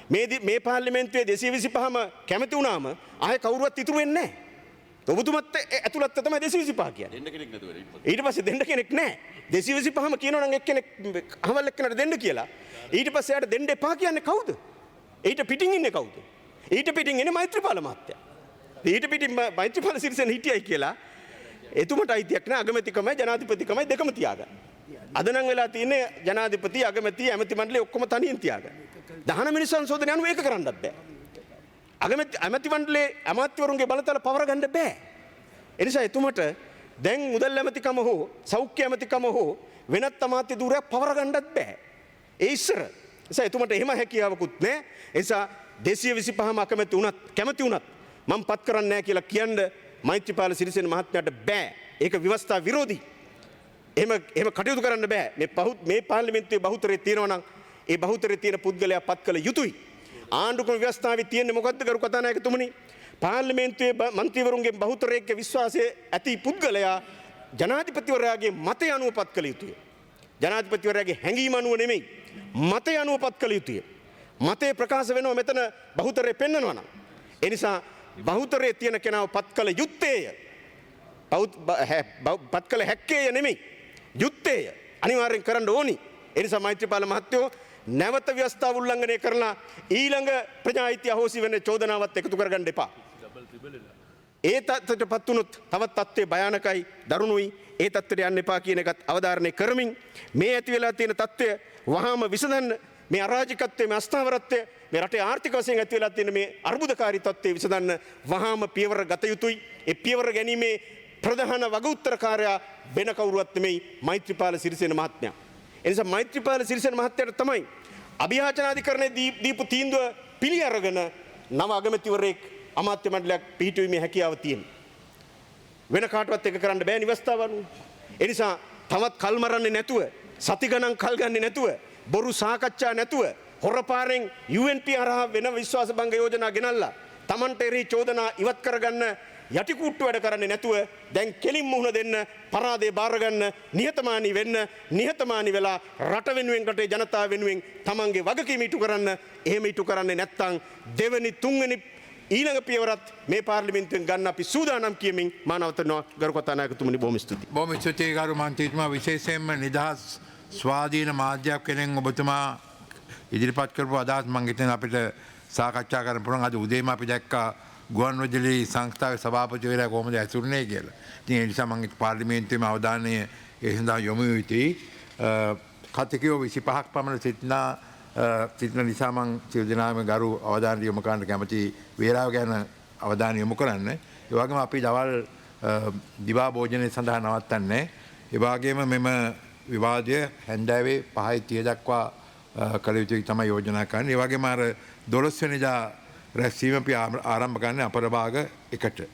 මේ පාර්ලිමේන්තුවේ 225ම කැමති වුණාම ආයේ කවුරුවත් ඉතුරු වෙන්නේ නැහැ. ඔබතුමත් ඇතුළත් තමයි 225 කියන්නේ. දෙන්න කෙනෙක් නැතුව ඊට පස්සේ දෙන්න කෙනෙක් නැහැ. 225ම කියනවා නම් එක්කෙනෙක් අහවල් එක්කෙනාට දෙන්න කියලා. ඊට පස්සේ එයාට දෙන්න එපා කියන්නේ කවුද? ඊට පිටින් ඉන්නේ කවුද? ඊට පිටින් ඉන්නේ මෛත්‍රීපාල මහත්තයා. ඊට පිටින් මෛත්‍රීපාල සිරිසෙන හිටියයි කියලා එතුමට අයිතියක් නැහැ. අගමැතිකමයි ජනාධිපතිකමයි දෙකම තියාගන්න. අද නම් වෙලා තියෙන්නේ ජනාධිපති අගමැති ඇමති මණ්ඩලය ඔක්කොම තනියෙන් තියාගන්න. 19 වෙනි සංශෝධනය අනුව ඒක කරන්නත් බෑ. ඇමති මණ්ඩලයේ අමාත්‍යවරුන්ගේ බලතල පවර ගන්න බෑ. ඒ නිසා එතුමට දැන් මුදල් ඇමතිකම හෝ සෞඛ්‍ය ඇමතිකම හෝ වෙනත් අමාත්‍ය ධූරයක් පවර ගන්නත් බෑ. ඒ ඉස්සර. ඒ නිසා එතුමට එහෙම හැකියාවකුත් නැහැ. ඒ නිසා 225ම අකමැති වුණත් කැමති වුණත් මම පත් කරන්නේ නැහැ කියලා කියන්න මෛත්‍රීපාල සිරිසේන මහත්මයාට බෑ. ඒක ව්‍යවස්ථා විරෝධී. එහෙම කටයුතු කරන්න බෑ. මේ පාර්ලිමේන්තුවේ බහුතරය තියෙනවා නම් ඒ බහුතරය තියෙන පුද්ගලයා පත් කළ යුතුයි. ආණ්ඩුක්‍රම ව්‍යවස්ථාවේ තියෙන්නේ මොකද්ද ගරු කතානායකතුමනි? පාර්ලිමේන්තුවේ මන්ත්‍රීවරුන්ගේ බහුතරයක විශ්වාසය ඇති පුද්ගලයා ජනාධිපතිවරයාගේ මතය අනුව පත් කළ යුතුය. ජනාධිපතිවරයාගේ හැඟීම අනුව නෙමෙයි මතය අනුව පත් කළ යුතුය. මතේ ප්‍රකාශ වෙනවා මෙතන බහුතරය පෙන්වනවා නම්. ඒ නිසා බහුතරයේ තියෙන කෙනාව පත් කළ යුත්තේය. පත් කළ හැක්කේය නෙමෙයි. යුත්තේය. අනිවාර්යෙන් කරන්න ඕනි. ඒ නිසා මෛත්‍රීපාල මහත්තයෝ නැවත ව්‍යවස්ථාව උල්ලංඝනය කරලා ඊළඟ ප්‍රජාහිතය අහෝසි වෙන චෝදනාවත් එකතු කරගන්න එපා. ඒ තත්ත්වයටපත් වුණොත් තවත් තත්ත්වය භයානකයි දරුණුයි. ඒ තත්ත්වයට යන්න එපා කියන එකත් අවධාරණය කරමින් මේ ඇති වෙලා තියෙන තත්ත්වය වහාම විසඳන්න මේ අරාජිකත්වය මේ අස්ථාවරත්වය මේ රටේ ආර්ථික වශයෙන් ඇති වෙලා තියෙන මේ අර්බුදකාරී තත්ත්වය විසඳන්න වහාම පියවර ගත යුතුයි. ඒ පියවර ගැනීමේ ප්‍රධාන වගඋත්තරකාරයා වෙන කවුරුවත් නෙමෙයි මෛත්‍රීපාල සිරිසේන මහත්මයා. ඒ නිසා මෛත්‍රීපාල සිරිසේන මහත්තයාට තමයි අභියාචනාධිකරණයේ දීපු තීන්දුව පිළි අරගෙන නව අගමැතිවරයෙක් අමාත්‍ය මණ්ඩලයක් පිහිටුවීමේ හැකියාව තියෙනවා. වෙන කාටවත් එක කරන්න බෑ නිවස්ථාව අනුව. ඒ නිසා තවත් කල් මරන්නේ නැතුව, සති ගණන් කල් ගන්නේ නැතුව, බොරු සාකච්ඡා නැතුව, හොරපාරෙන් UNP හරහා වෙන විශ්වාස භංග යෝජනා ගෙනල්ලා Tamante එරෙහි චෝදනා ඉවත් කරගන්න යටිකුට්ටු වැඩ කරන්නේ නැතුව දැන් කෙලින් මුහුණ දෙන්න, පරාදේ බාර ගන්න, නිහතමානී වෙන්න, නිහතමානී වෙලා රට වෙනුවෙන් රටේ ජනතාව වෙනුවෙන් තමන්ගේ වගකීම ඉටු කරන්න. එහෙම ඉටු කරන්නේ නැත්නම් දෙවෙනි තුන්වෙනි ඊළඟ පියවරත් මේ පාර්ලිමේන්තුවෙන් ගන්න අපි සූදානම් කියමින් මා නවතනවා. ගරු කතානායකතුමනි බොහොම ස්තුතියි. බොහොම ස්තුතියි ගරු මන්ත්‍රීතුමා. විශේෂයෙන්ම නිදහස් ස්වාධීන මාධ්‍යයක් කෙනෙක් ඔබතුමා ඉදිරිපත් කරපු අදහස් මම හිතන්නේ අපිට සාකච්ඡා කරන්න පුළුවන්. අද උදේම අපි දැක්කා ගුවන්විදුලි සංස්ථාවේ සභාපතිවරයා කොහොමද ඇසුරුනේ කියලා. ඉතින් ඒ නිසා මම පාර්ලිමේන්තුවේම අවධානය ඒ සඳහා යොමු යුතුයි. කතිකයෝ 25ක් පමණ සිටින නිසා මම සියලු දෙනාම ගරු අවධානය යොමු කරන්න කැමති වේලාව ගැන අවධානය යොමු කරන්න. ඒ වගේම අපි දවල් දිවා භෝජනය සඳහා නවත්තන්නේ. ඒ වගේම මෙම විවාදය හැන්දෑවේ 5:30 දක්වා කළ යුතුයි තමයි යෝජනා කරන්නේ. ඒ වගේම අර 12 වෙනිදා රැස්වීම අපි ආරම්භ කරන්නේ අපරභාග 1ට.